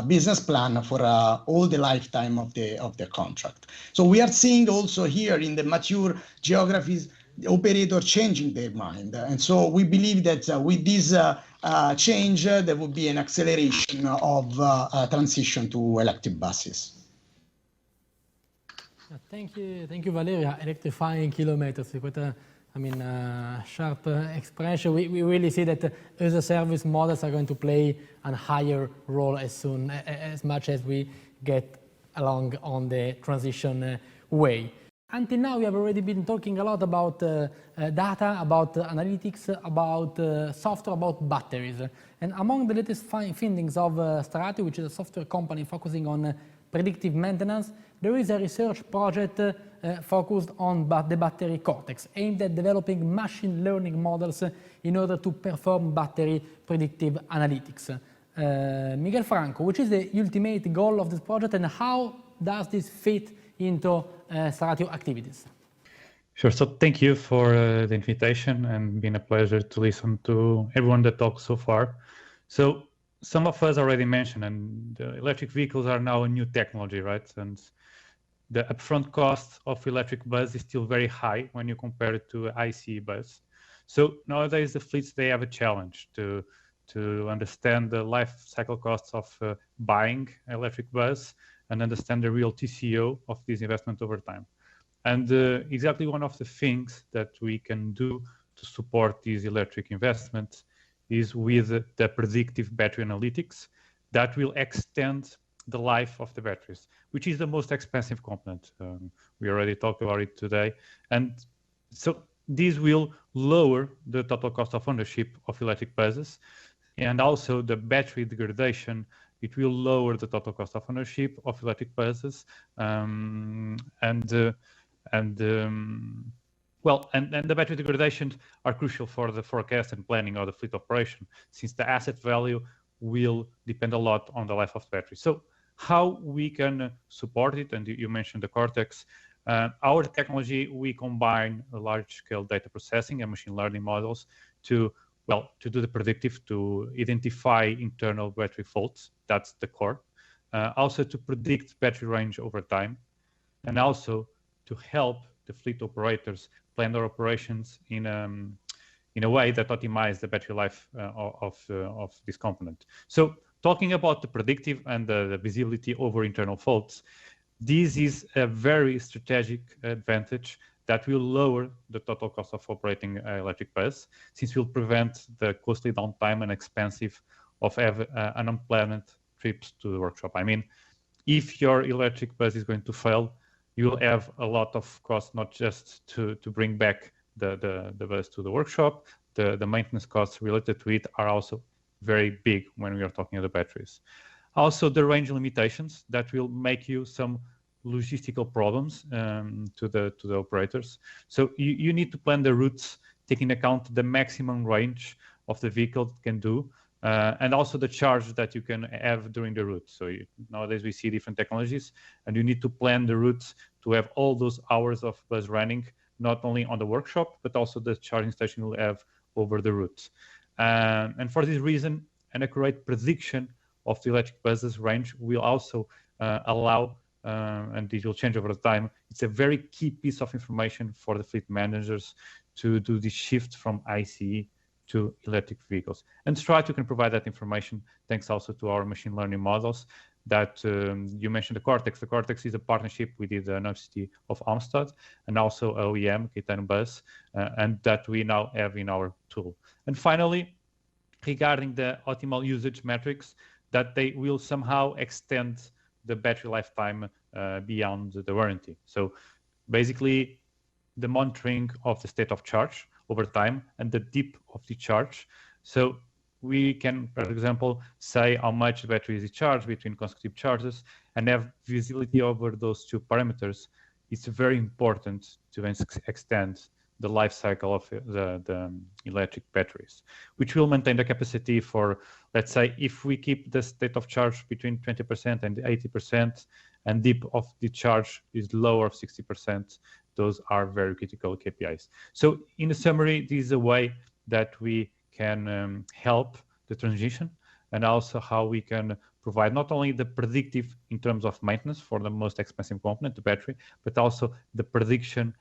business plan for all the lifetime of the contract. So we are seeing also here in the mature geographies, the operator changing their mind. And so we believe that with this change, there will be an acceleration of transition to electric buses. Thank you, Valeria. Electrifying kilometers, quite a, sharp expression. We really see that as a service models are going to play a higher role as much as we get along on the transition way. Until now, we have already been talking a lot about data, about analytics, about software, about batteries. And among the latest findings of Stratio, which is a software company focusing on predictive maintenance, there is a research project focused on the battery cortex, aimed at developing machine learning models in order to perform battery predictive analytics. Miguel Franco, which is the ultimate goal of this project, and how does this fit into Stratio activities? Sure. So thank you for the invitation, and been a pleasure to listen to everyone that talked so far. So some of us already mentioned, and the electric vehicles are now a new technology, right? And the upfront cost of electric bus is still very high when you compare it to ICE bus. So nowadays the fleets, they have a challenge to understand the life cycle costs of buying electric bus and understand the real TCO of this investment over time. And exactly one of the things that we can do to support these electric investments is with the predictive battery analytics that will extend the life of the batteries, which is the most expensive component. We already talked about it today. And so this will lower the total cost of ownership of electric buses, and also the battery degradation. It will lower the total cost of ownership of electric buses, and the battery degradations are crucial for the forecast and planning of the fleet operation, since the asset value will depend a lot on the life of the battery. So how we can support it, and you mentioned the Cortex. Our technology, we combine a large-scale data processing and machine learning models to do the predictive, to identify internal battery faults. That's the core. Also to predict battery range over time, and also to help the fleet operators plan their operations in a way that optimize the battery life of this component. So talking about the predictive and the visibility over internal faults, this is a very strategic advantage that will lower the total cost of operating electric bus, since it will prevent the costly downtime and expensive of unplanned trips to the workshop. I mean, if your electric bus is going to fail, you will have a lot of costs, not just to bring back the bus to the workshop. The maintenance costs related to it are also very big when we are talking about the batteries. Also, the range limitations that will make you some logistical problems to the operators. So you need to plan the routes taking account the maximum range of the vehicle can do, and also the charge that you can have during the route. So nowadays we see different technologies, and you need to plan the routes to have all those hours of bus running, not only on the workshop, but also the charging station will have over the route. And for this reason, an accurate prediction of the electric buses range will also allow, and this will change over time. It's a very key piece of information for the fleet managers to do this shift from ICE to electric vehicles. And Stratio can provide that information thanks also to our machine learning models that you mentioned the Cortex. The Cortex is a partnership with the University of Amsterdam and also OEM, Electrified Bus, and that we now have in our tool. And finally, regarding the optimal usage metrics, that they will somehow extend the battery lifetime beyond the warranty. So basically, the monitoring of the state of charge over time and the depth of the charge. So we can, for example, say how much the battery is charged between consecutive charges and have visibility over those two parameters. It's very important to extend the life cycle of the electric batteries, which will maintain the capacity for, let's say, if we keep the state of charge between 20% and 80%, and depth of the charge is lower of 60%, those are very critical KPIs. So in a summary, this is a way that we can help the transition, and also how we can provide not only the predictive in terms of maintenance for the most expensive component, the battery, but also the prediction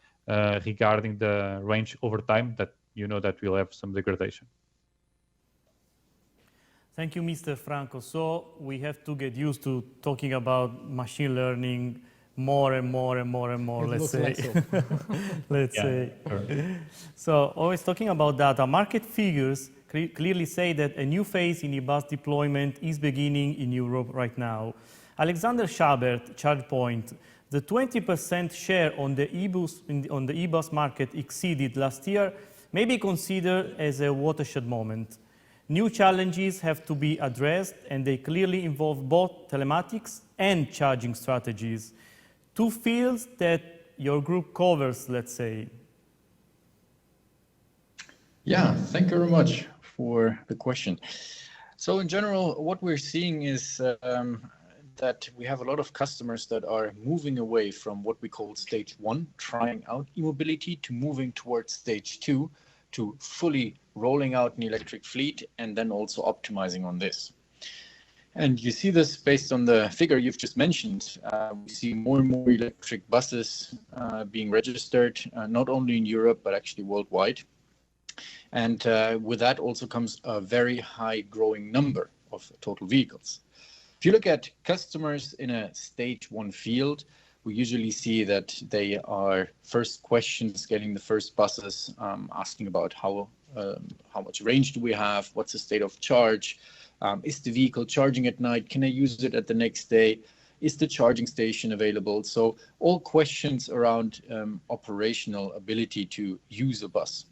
regarding the range over time, that you know that we'll have some degradation. Thank you, Mr. Franco. So we have to get used to talking about machine learning more and more and more and more, let's say. Let's say. So always talking about data, market figures clearly say that a new phase in e-bus deployment is beginning in Europe right now. Alexander Schabert, ChargePoint, the 20% share on the e-bus market exceeded last year may be considered as a watershed moment. New challenges have to be addressed, and they clearly involve both telematics and charging strategies. Two fields that your group covers, let's say. Yeah, thank you very much for the question. So in general, what we're seeing is that we have a lot of customers that are moving away from what we call stage 1, trying out e-mobility, to moving towards stage 2, to fully rolling out an electric fleet and then also optimizing on this. And you see this based on the figure you've just mentioned. We see more and more electric buses being registered, not only in Europe, but actually worldwide. And with that also comes a very high growing number of total vehicles. If you look at customers in a stage 1 field, we usually see that they are first questions, getting the first buses, asking about how much range do we have, what's the state of charge, is the vehicle charging at night, can I use it at the next day, is the charging station available? So all questions around operational ability to use a bus.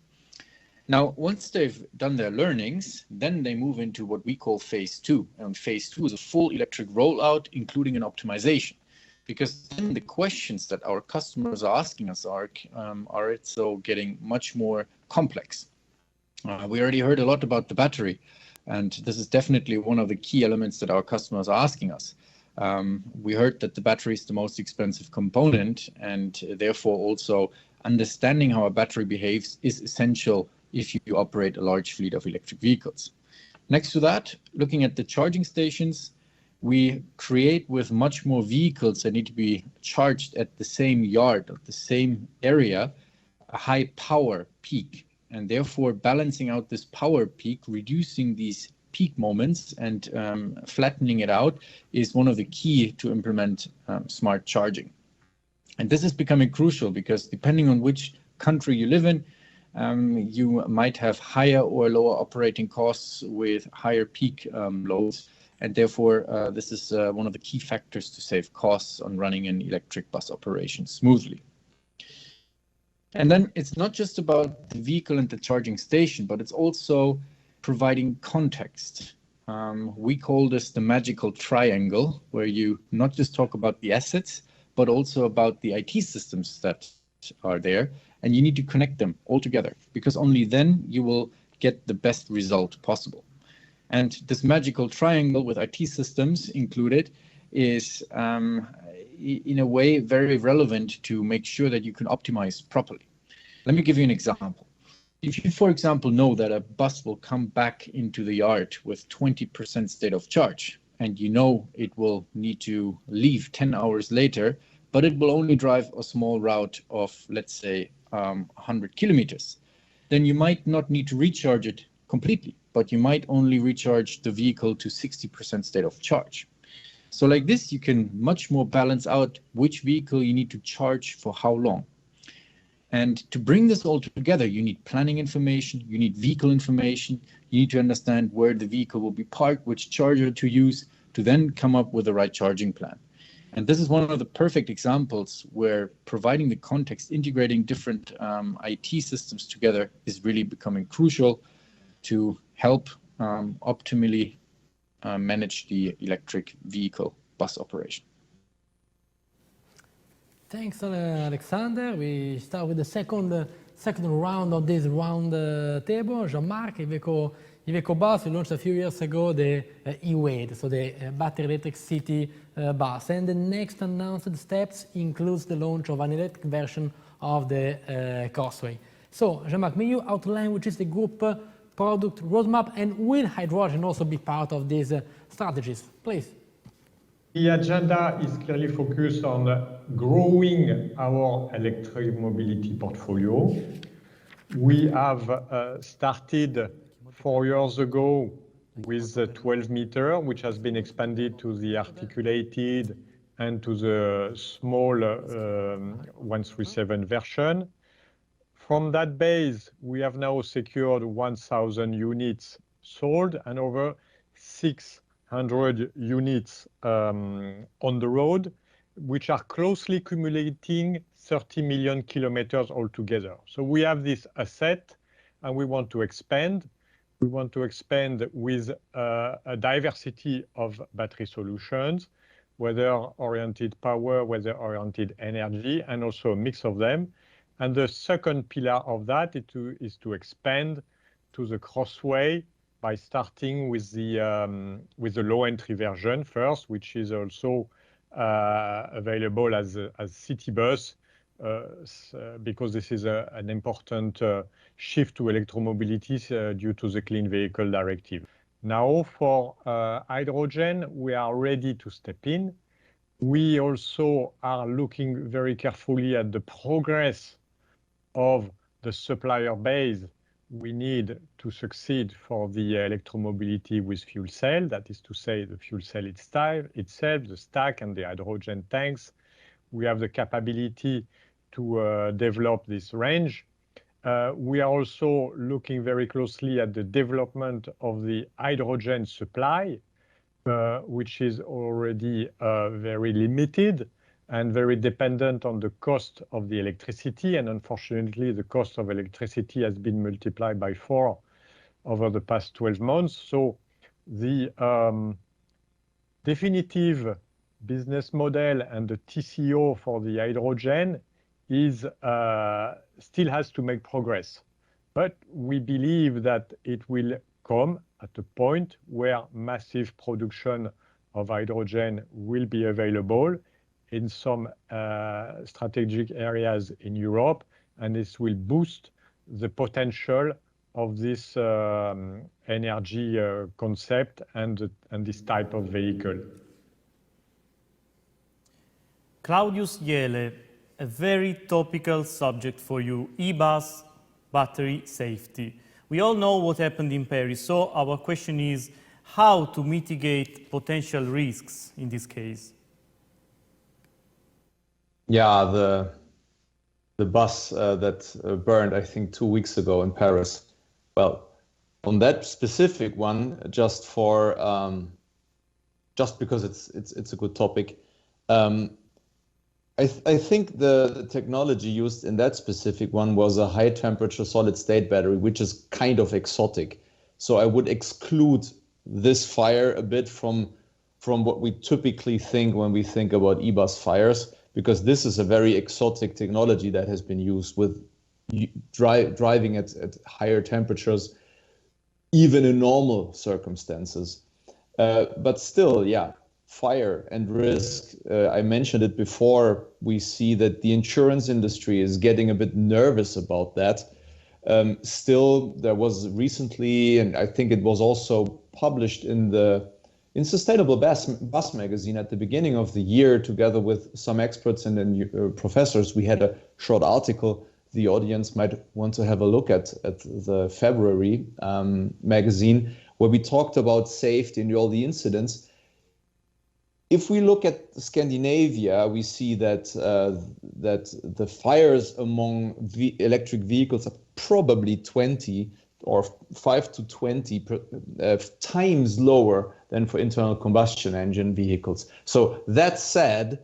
Now, once they've done their learnings, then they move into what we call phase 2. And phase 2 is a full electric rollout, including an optimization. Because then the questions that our customers are asking us are also getting much more complex. We already heard a lot about the battery, and this is definitely one of the key elements that our customers are asking us. We heard that the battery is the most expensive component, and therefore also understanding how a battery behaves is essential if you operate a large fleet of electric vehicles. Next to that, looking at the charging stations, we create with much more vehicles that need to be charged at the same yard, of the same area, a high power peak, and therefore balancing out this power peak, reducing these peak moments and flattening it out is one of the key to implement smart charging. And this is becoming crucial because depending on which country you live in, you might have higher or lower operating costs with higher peak loads. And therefore, this is one of the key factors to save costs on running an electric bus operation smoothly. And then it's not just about the vehicle and the charging station, but it's also providing context. We call this the magical triangle, where you not just talk about the assets, but also about the IT systems that are there. And you need to connect them all together, because only then you will get the best result possible. And this magical triangle with IT systems included is, in a way, very relevant to make sure that you can optimize properly. Let me give you an example. If you, for example, know that a bus will come back into the yard with 20% state of charge, and you know it will need to leave 10 hours later, but it will only drive a small route of, let's say, 100 kilometers, then you might not need to recharge it completely, but you might only recharge the vehicle to 60% state of charge. So like this, you can much more balance out which vehicle you need to charge for how long. And to bring this all together, you need planning information, you need vehicle information, you need to understand where the vehicle will be parked, which charger to use, to then come up with the right charging plan. And this is one of the perfect examples where providing the context, integrating different IT systems together is really becoming crucial to help optimally manage the electric vehicle bus operation. Thanks, Alexander. We start with the second round of this round table. Jean-Marc, Iveco Bus, we launched a few years ago the e-Weight, so the battery electric city bus. And the next announced steps includes the launch of an electric version of the Crossway. So, Jean-Marc, may you outline which is the group product roadmap, and will hydrogen also be part of these strategies? Please. The agenda is clearly focused on growing our electric mobility portfolio. We have started 4 years ago with the 12 meter, which has been expanded to the articulated and to the small 137 version. From that base, we have now secured 1,000 units sold and over 600 units on the road, which are closely accumulating 30 million kilometers altogether. So we have this asset and we want to expand. We want to expand with a diversity of battery solutions, weather-oriented power, weather-oriented energy, and also a mix of them. And the second pillar of that is to expand to the Crossway by starting with the low entry version first, which is also available as city bus, because this is an important shift to electromobility due to the Clean Vehicle Directive. Now for hydrogen, we are ready to step in. We also are looking very carefully at the progress of the supplier base we need to succeed for the electromobility with fuel cell. That is to say, the fuel cell itself, the stack and the hydrogen tanks. We have the capability to develop this range. We are also looking very closely at the development of the hydrogen supply, which is already very limited and very dependent on the cost of the electricity. And unfortunately, the cost of electricity has been multiplied by 4 over the past 12 months. So the definitive business model and the TCO for the hydrogen is still has to make progress. But we believe that it will come at a point where massive production of hydrogen will be available in some strategic areas in Europe, and this will boost the potential of this energy concept and this type of vehicle. Claudius Jele, a very topical subject for you, e-bus battery safety. We all know what happened in Paris, so our question is how to mitigate potential risks in this case. Yeah, the bus that burned, I think, 2 weeks ago in Paris. Well, on that specific one, just because it's a good topic, I think the technology used in that specific one was a high temperature solid state battery, which is kind of exotic. So I would exclude this fire a bit from what we typically think when we think about e-bus fires, because this is a very exotic technology that has been used with driving at higher temperatures, even in normal circumstances. But still, yeah, fire and risk. I mentioned it before. We see that the insurance industry is getting a bit nervous about that. Still, there was recently, and I think it was also published in Sustainable Bus magazine at the beginning of the year, together with some experts and then professors, we had a short article. The audience might want to have a look at the February magazine, where we talked about safety and all the incidents. If we look at Scandinavia, we see that the fires among electric vehicles are probably 20 or 5 to 20 times lower than for internal combustion engine vehicles. So that said,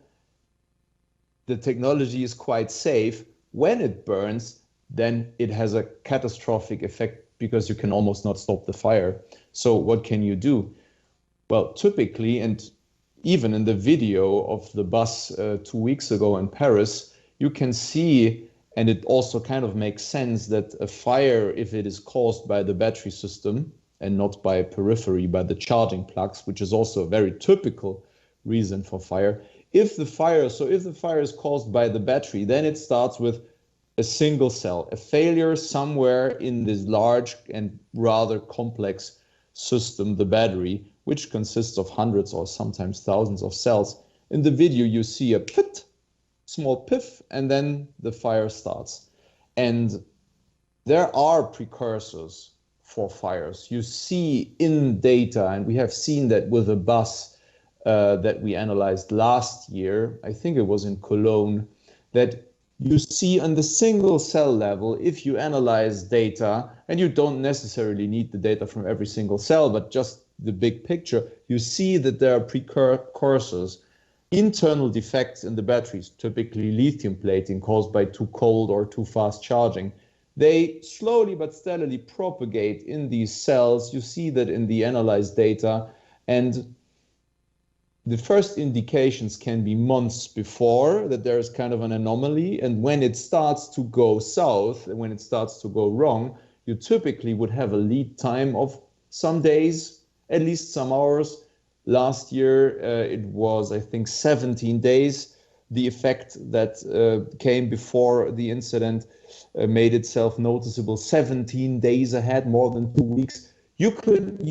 the technology is quite safe. When it burns, then it has a catastrophic effect because you can almost not stop the fire. So what can you do? Well, typically, and even in the video of the bus 2 weeks ago in Paris, you can see, and it also kind of makes sense, that a fire, if it is caused by the battery system and not by periphery, by the charging plugs, which is also a very typical reason for fire. If the fire is caused by the battery, then it starts with a single cell, a failure somewhere in this large and rather complex system, the battery, which consists of hundreds or sometimes thousands of cells. In the video, you see a pit, small piff, and then the fire starts. And there are precursors for fires. You see in data, and we have seen that with a bus that we analyzed last year, I think it was in Cologne, that you see on the single cell level, if you analyze data, and you don't necessarily need the data from every single cell, but just the big picture, you see that there are precursors, internal defects in the batteries, typically lithium plating caused by too cold or too fast charging. They slowly but steadily propagate in these cells. You see that in the analyzed data, and the first indications can be months before that there is kind of an anomaly. And when it starts to go south and when it starts to go wrong, you typically would have a lead time of some days, at least some hours. Last year, it was, I think, 17 days. The effect that came before the incident made itself noticeable 17 days ahead, more than 2 weeks. You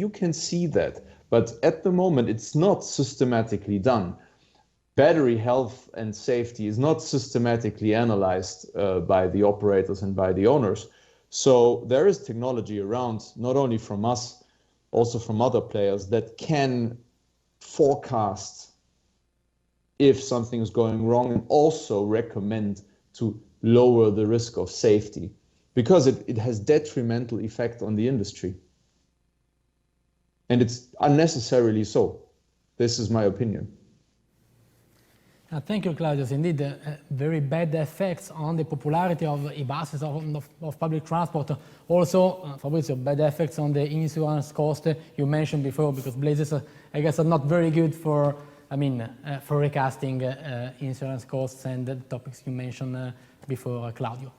can see that. But at the moment, it's not systematically done. Battery health and safety is not systematically analyzed by the operators and by the owners. So there is technology around, not only from us, also from other players, that can forecast if something is going wrong and also recommend to lower the risk of safety, because it has detrimental effect on the industry. And it's unnecessarily so. This is my opinion. Thank you, Claudius. Indeed, very bad effects on the popularity of e-buses, of public transport. Also, Fabrizio, bad effects on the insurance cost you mentioned before, because blazes, I guess, are not very good for, for recasting insurance costs and the topics you mentioned before, Claudio.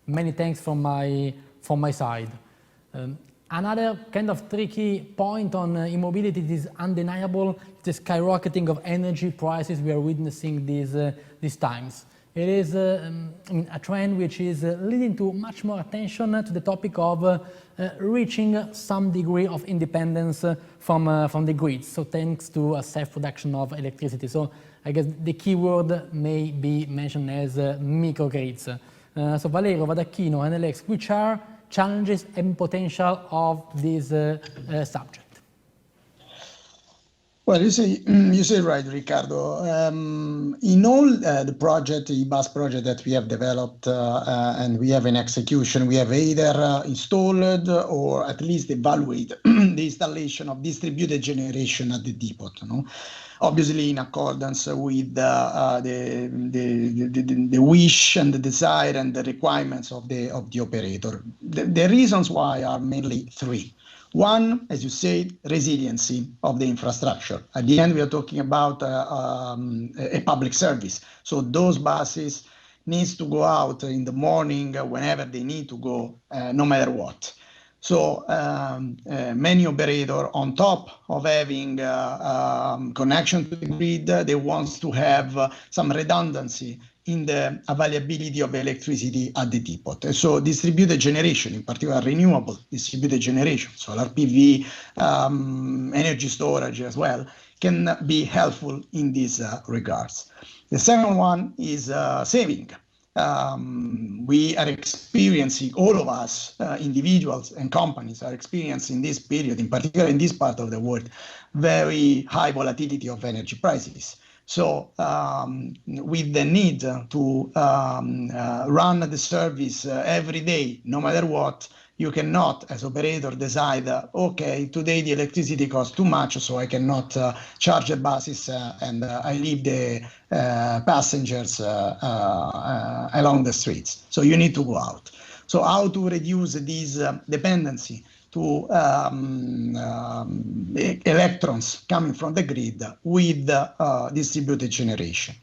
Many thanks from my side. Another kind of tricky point on e-mobility is undeniable, the skyrocketing of energy prices we are witnessing these times. It is a trend which is leading to much more attention to the topic of reaching some degree of independence from the grids, so thanks to a self-production of electricity. So I guess the key word may be mentioned as microgrids. So Valerio, Vadacchino, Enel X, which are challenges and potential of this subject? Well, you say right, Riccardo. In all the e-bus project that we have developed and we have in execution, we have either installed or at least evaluated the installation of distributed generation at the depot. Obviously, in accordance with the wish and the desire and the requirements of the operator. The reasons why are mainly three. One, as you said, resiliency of the infrastructure. At the end, we are talking about a public service. So those buses needs to go out in the morning whenever they need to go, no matter what. So many operators, on top of having connection to the grid, they want to have some redundancy in the availability of electricity at the depot. So distributed generation, in particular renewable distributed generation, solar PV, energy storage as well, can be helpful in these regards. The second one is saving. We are experiencing, all of us, individuals and companies are experiencing this period, in particular in this part of the world, very high volatility of energy prices. So with the need to run the service every day, no matter what, You cannot, as operator, decide, okay, today the electricity costs too much, so I cannot charge the buses and I leave the passengers along the streets. So you need to go out. So how to reduce this dependency to electrons coming from the grid with distributed generation.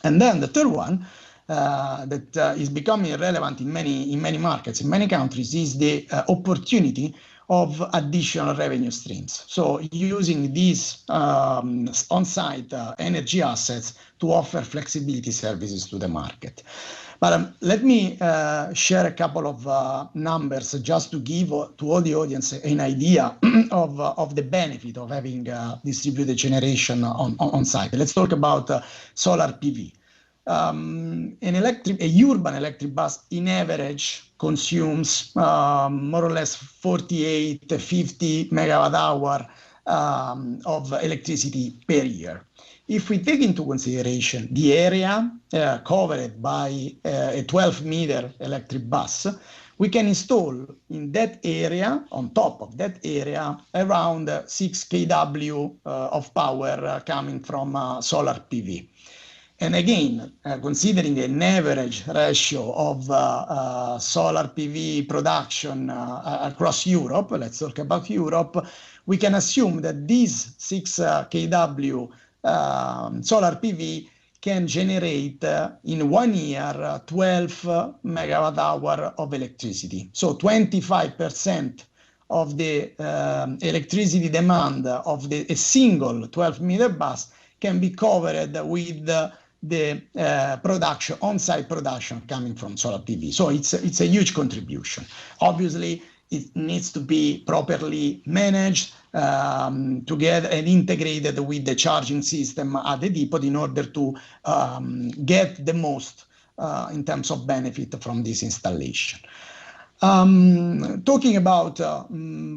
And then the third one that is becoming relevant in many markets, in many countries, is the opportunity of additional revenue streams. So using these on-site energy assets to offer flexibility services to the market. But let me share a couple of numbers just to give to all the audience an idea of the benefit of having distributed generation on site. Let's talk about solar PV. A urban electric bus in average consumes more or less 48 to 50 megawatt hour of electricity per year. If we take into consideration the area covered by a 12-meter electric bus, we can install in that area, on top of that area, around 6 kW of power coming from solar PV. And again, considering an average ratio of solar PV production across Europe, let's talk about Europe, we can assume that these 6 kW solar PV can generate in 1 year 12 megawatt hour of electricity. So 25% of the electricity demand of a single 12-meter bus can be covered with the production, on-site production coming from solar PV. So it's a huge contribution. Obviously, it needs to be properly managed together and integrated with the charging system at the depot in order to get the most in terms of benefit from this installation. Talking about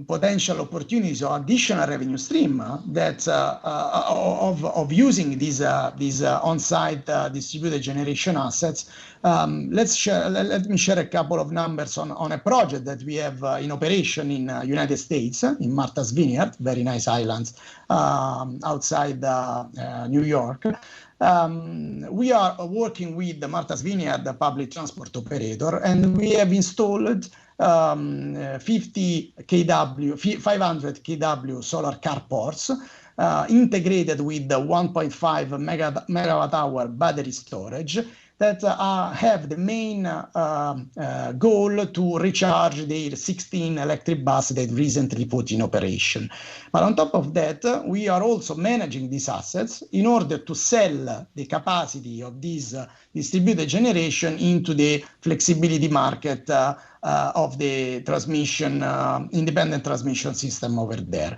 potential opportunities or additional revenue stream that of using these on-site distributed generation assets, let me share a couple of numbers on a project that we have in operation in United States, in Martha's Vineyard, very nice islands outside New York. We are working with the Martha's Vineyard, the public transport operator, and we have installed 50 kW, 500 kW solar carports integrated with the 1.5 megawatt hour battery storage that have the main goal to recharge their 16 electric buses that recently put in operation. But on top of that, we are also managing these assets in order to sell the capacity of this distributed generation into the flexibility market of the transmission, independent transmission system over there.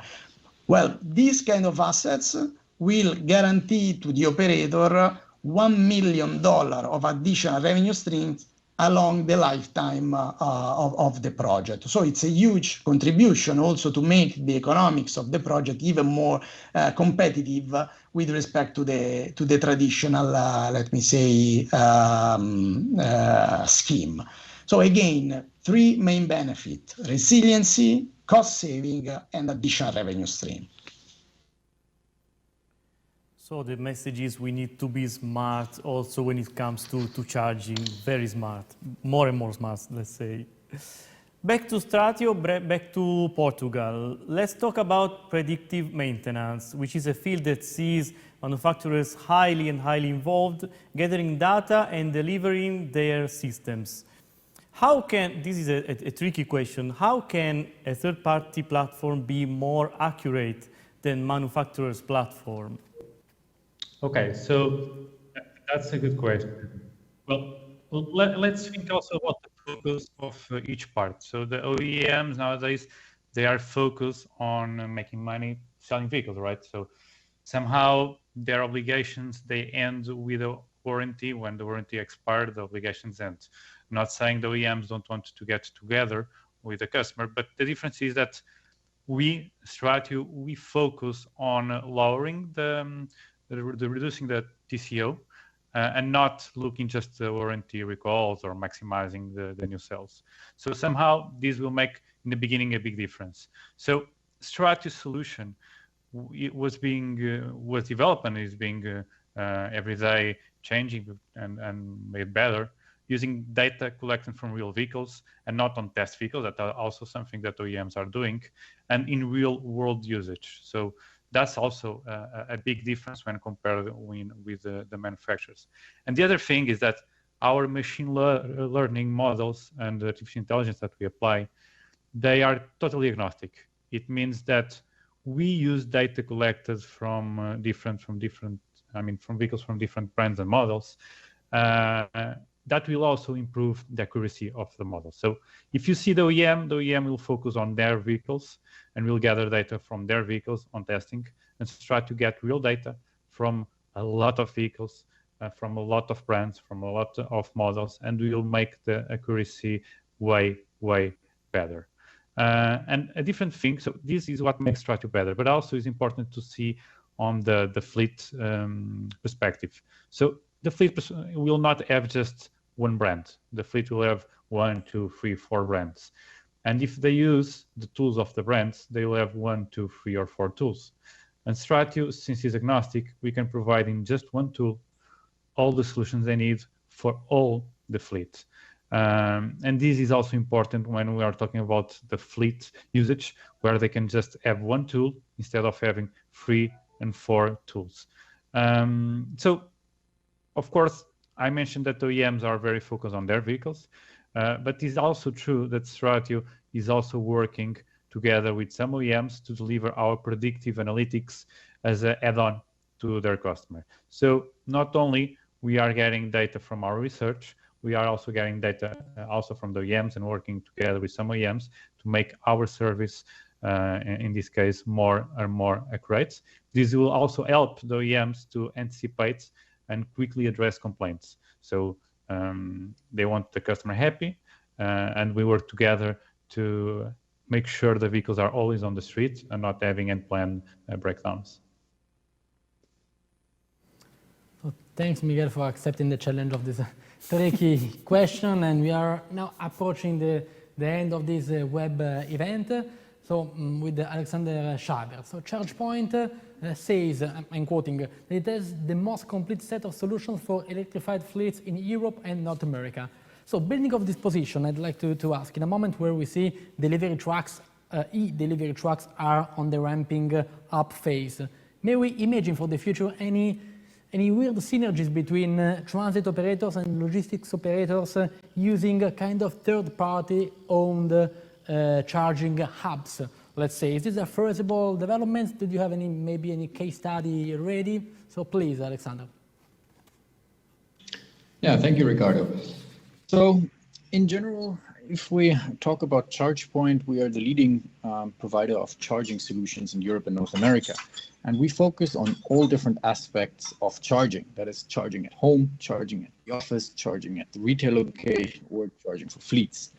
Well, these kind of assets will guarantee to the operator $1 million of additional revenue streams along the lifetime of the project. So it's a huge contribution also to make the economics of the project even more competitive with respect to the traditional, let me say, scheme. So again, 3 main benefits: resiliency, cost saving, and additional revenue stream. So the message is we need to be smart also when it comes to charging, very smart, more and more smart, let's say. Back to Stratio, back to Portugal. Let's talk about predictive maintenance, which is a field that sees manufacturers highly involved, gathering data and delivering their systems. How can, this is a tricky question, how can a third-party platform be more accurate than manufacturer's platform? Okay, so that's a good question. Well, let's think also about the focus of each part. So the OEMs nowadays, they are focused on making money selling vehicles, right? So somehow their obligations, they end with a warranty. When the warranty expires, the obligations end. I'm not saying the OEMs don't want to get together with the customer, but the difference is that we, Stratio, we focus on lowering reducing the TCO and not looking just the warranty recalls or maximizing the new sales. So somehow this will make in the beginning a big difference. So Stratio solution was developed and is being every day changing and made better using data collected from real vehicles and not on test vehicles. That are also something that OEMs are doing, and in real world usage. So that's also a big difference when compared with the manufacturers. And the other thing is that our machine learning models and artificial intelligence that we apply, they are totally agnostic. It means that we use data collected from vehicles from different brands and models. That will also improve the accuracy of the model. So if you see the OEM will focus on their vehicles and will gather data from their vehicles on testing and try to get real data from a lot of vehicles, from a lot of brands, from a lot of models, and we will make the accuracy way, way better. And a different thing, so this is what makes Stratio better, but also is important to see on the fleet perspective. So the fleet will not have just one brand. The fleet will have 1, 2, 3, 4 brands. And if they use the tools of the brands, they will have 1, 2, 3, or 4 tools. And Stratio, since it's agnostic, we can provide in just one tool all the solutions they need for all the fleet. And this is also important when we are talking about the fleet usage, where they can just have one tool instead of having 3 and 4 tools. So, of course, I mentioned that OEMs are very focused on their vehicles, but it's also true that Stratio is also working together with some OEMs to deliver our predictive analytics as an add-on to their customer. So not only we are getting data from our research, we are also getting data also from the OEMs and working together with some OEMs to make our service, in this case, more and more accurate. This will also help the OEMs to anticipate and quickly address complaints. So they want the customer happy, and we work together to make sure the vehicles are always on the street and not having unplanned breakdowns. Well, thanks, Miguel, for accepting the challenge of this tricky question. And we are now approaching the end of this web event. So with Alexander Schaber. So ChargePoint says, I'm quoting, that it has the most complete set of solutions for electrified fleets in Europe and North America. So building off this position, I'd like to ask, in a moment where we see delivery trucks, e-delivery trucks are on the ramping up phase, may we imagine for the future any weird synergies between transit operators and logistics operators using a kind of third-party owned charging hubs, let's say? Is this a feasible development? Did you have maybe any case study ready? So please, Alexander. Yeah, thank you, Ricardo. So in general, if we talk about ChargePoint, we are the leading provider of charging solutions in Europe and North America. And we focus on all different aspects of charging. That is charging at home, charging at the office, charging at the retail location, or charging for fleets.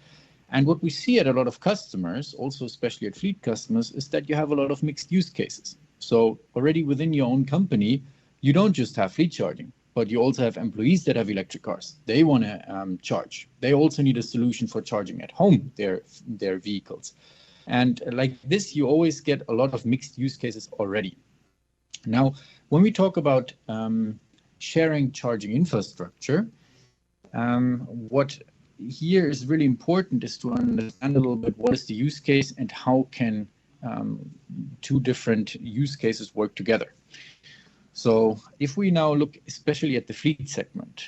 And what we see at a lot of customers, also especially at fleet customers, is that you have a lot of mixed use cases. So already within your own company, you don't just have fleet charging, but you also have employees that have electric cars. They want to charge. They also need a solution for charging at home, their vehicles. And like this, you always get a lot of mixed use cases already. Now, when we talk about sharing charging infrastructure, what here is really important is to understand a little bit what is the use case and how can two different use cases work together. So if we now look especially at the fleet segment,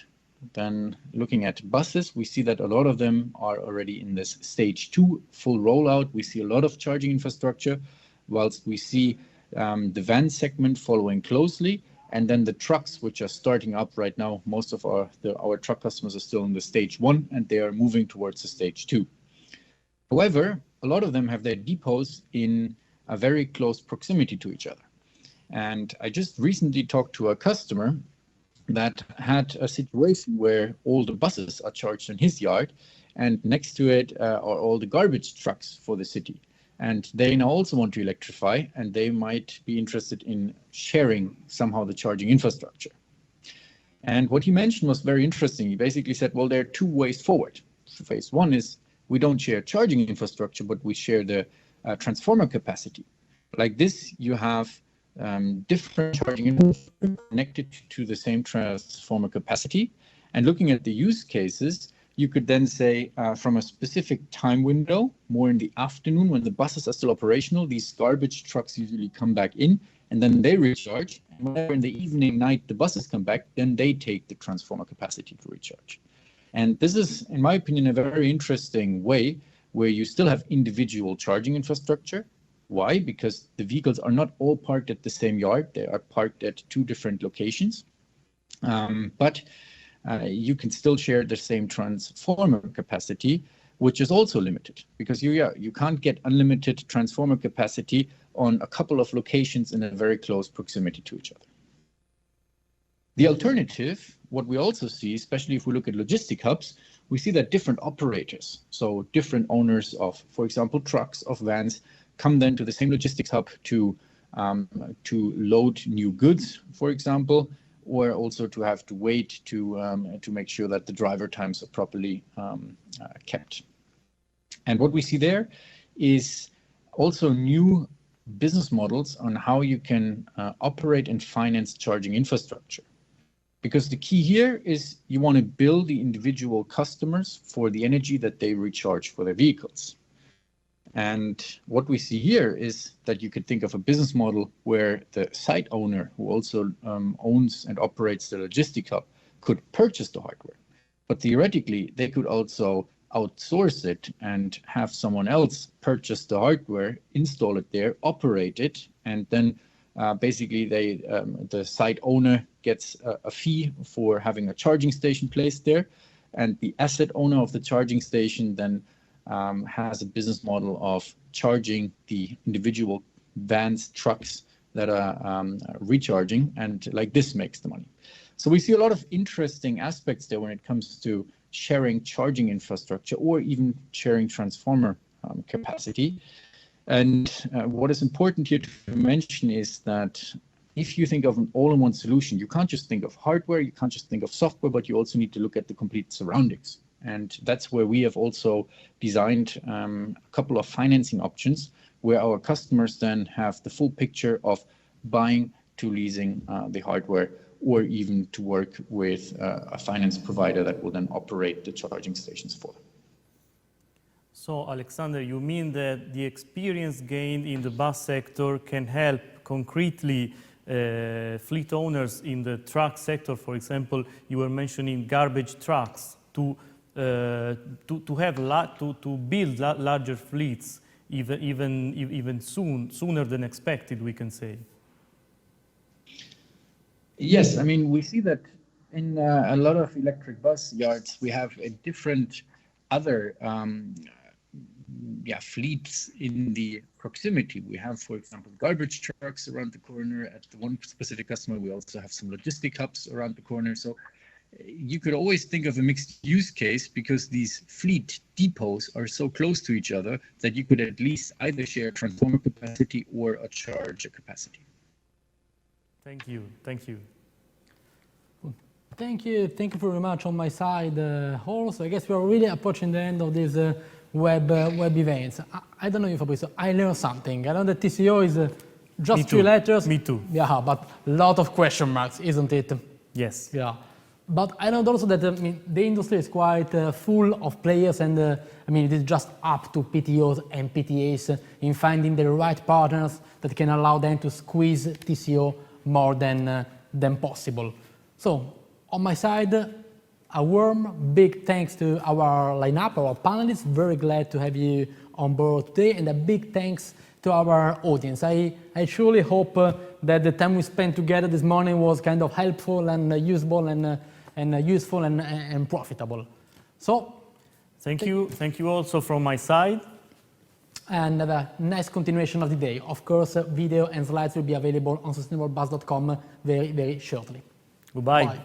then looking at buses, we see that a lot of them are already in this stage 2 full rollout. We see a lot of charging infrastructure, whilst we see the van segment following closely, and then the trucks, which are starting up right now. Most of our truck customers are still in the stage 1, and they are moving towards the stage 2. However, a lot of them have their depots in a very close proximity to each other. And I just recently talked to a customer that had a situation where all the buses are charged in his yard, and next to it are all the garbage trucks for the city. And they now also want to electrify, and they might be interested in sharing somehow the charging infrastructure. And what he mentioned was very interesting. He basically said, well, there are two ways forward. Phase one is we don't share charging infrastructure, but we share the transformer capacity. Like this, you have different charging infrastructure connected to the same transformer capacity. And looking at the use cases, you could then say from a specific time window, more in the afternoon when the buses are still operational, these garbage trucks usually come back in and then they recharge. And whenever in the evening, night, the buses come back, then they take the transformer capacity to recharge. And this is, in my opinion, a very interesting way where you still have individual charging infrastructure. Why? Because the vehicles are not all parked at the same yard. They are parked at two different locations. But you can still share the same transformer capacity, which is also limited because you can't get unlimited transformer capacity on a couple of locations in a very close proximity to each other. The alternative, what we also see, especially if we look at logistic hubs, we see that different operators, so different owners of, for example, trucks, of vans, come then to the same logistics hub to load new goods, for example, or also to have to wait to make sure that the driver times are properly kept. And what we see there is also new business models on how you can operate and finance charging infrastructure. Because the key here is you want to bill the individual customers for the energy that they recharge for their vehicles. And what we see here is that you could think of a business model where the site owner, who also owns and operates the logistic hub, could purchase the hardware. But theoretically, they could also outsource it and have someone else purchase the hardware, install it there, operate it, and then basically the site owner gets a fee for having a charging station placed there, and the asset owner of the charging station then has a business model of charging the individual vans, trucks that are recharging, and like this makes the money. So we see a lot of interesting aspects there when it comes to sharing charging infrastructure or even sharing transformer capacity. And what is important here to mention is that if you think of an all-in-one solution, you can't just think of hardware, you can't just think of software, but you also need to look at the complete surroundings. And that's where we have also designed a couple of financing options where our customers then have the full picture of buying to leasing the hardware, or even to work with a finance provider that will then operate the charging stations for them. So, Alexander, you mean that the experience gained in the bus sector can help concretely fleet owners in the truck sector? For example, you were mentioning garbage trucks to build larger fleets, even sooner than expected, we can say. Yes, I mean, we see that in a lot of electric bus yards, we have a different other fleets in the proximity. We have, for example, garbage trucks around the corner. At the one specific customer, we also have some logistic hubs around the corner. So you could always think of a mixed use case because these fleet depots are so close to each other that you could at least either share transformer capacity or a charger capacity. Thank you. Thank you. Thank you very much on my side also. I guess we are really approaching the end of this web events. I don't know you, Fabrizio, I learned something. I know that TCO is just 3 letters. Me too. Yeah, but a lot of question marks, isn't it? Yes. Yeah. But I know also that the industry is quite full of players, and it is just up to PTOs and PTAs in finding the right partners that can allow them to squeeze TCO more than possible. So, on my side, a warm, big thanks to our lineup, our panelists. Very glad to have you on board today, and a big thanks to our audience. I truly hope that the time we spent together this morning was kind of helpful and useful and profitable. So, thank you also from my side. And have a nice continuation of the day. Of course, video and slides will be available on sustainablebus.com very, very shortly. Goodbye. Bye.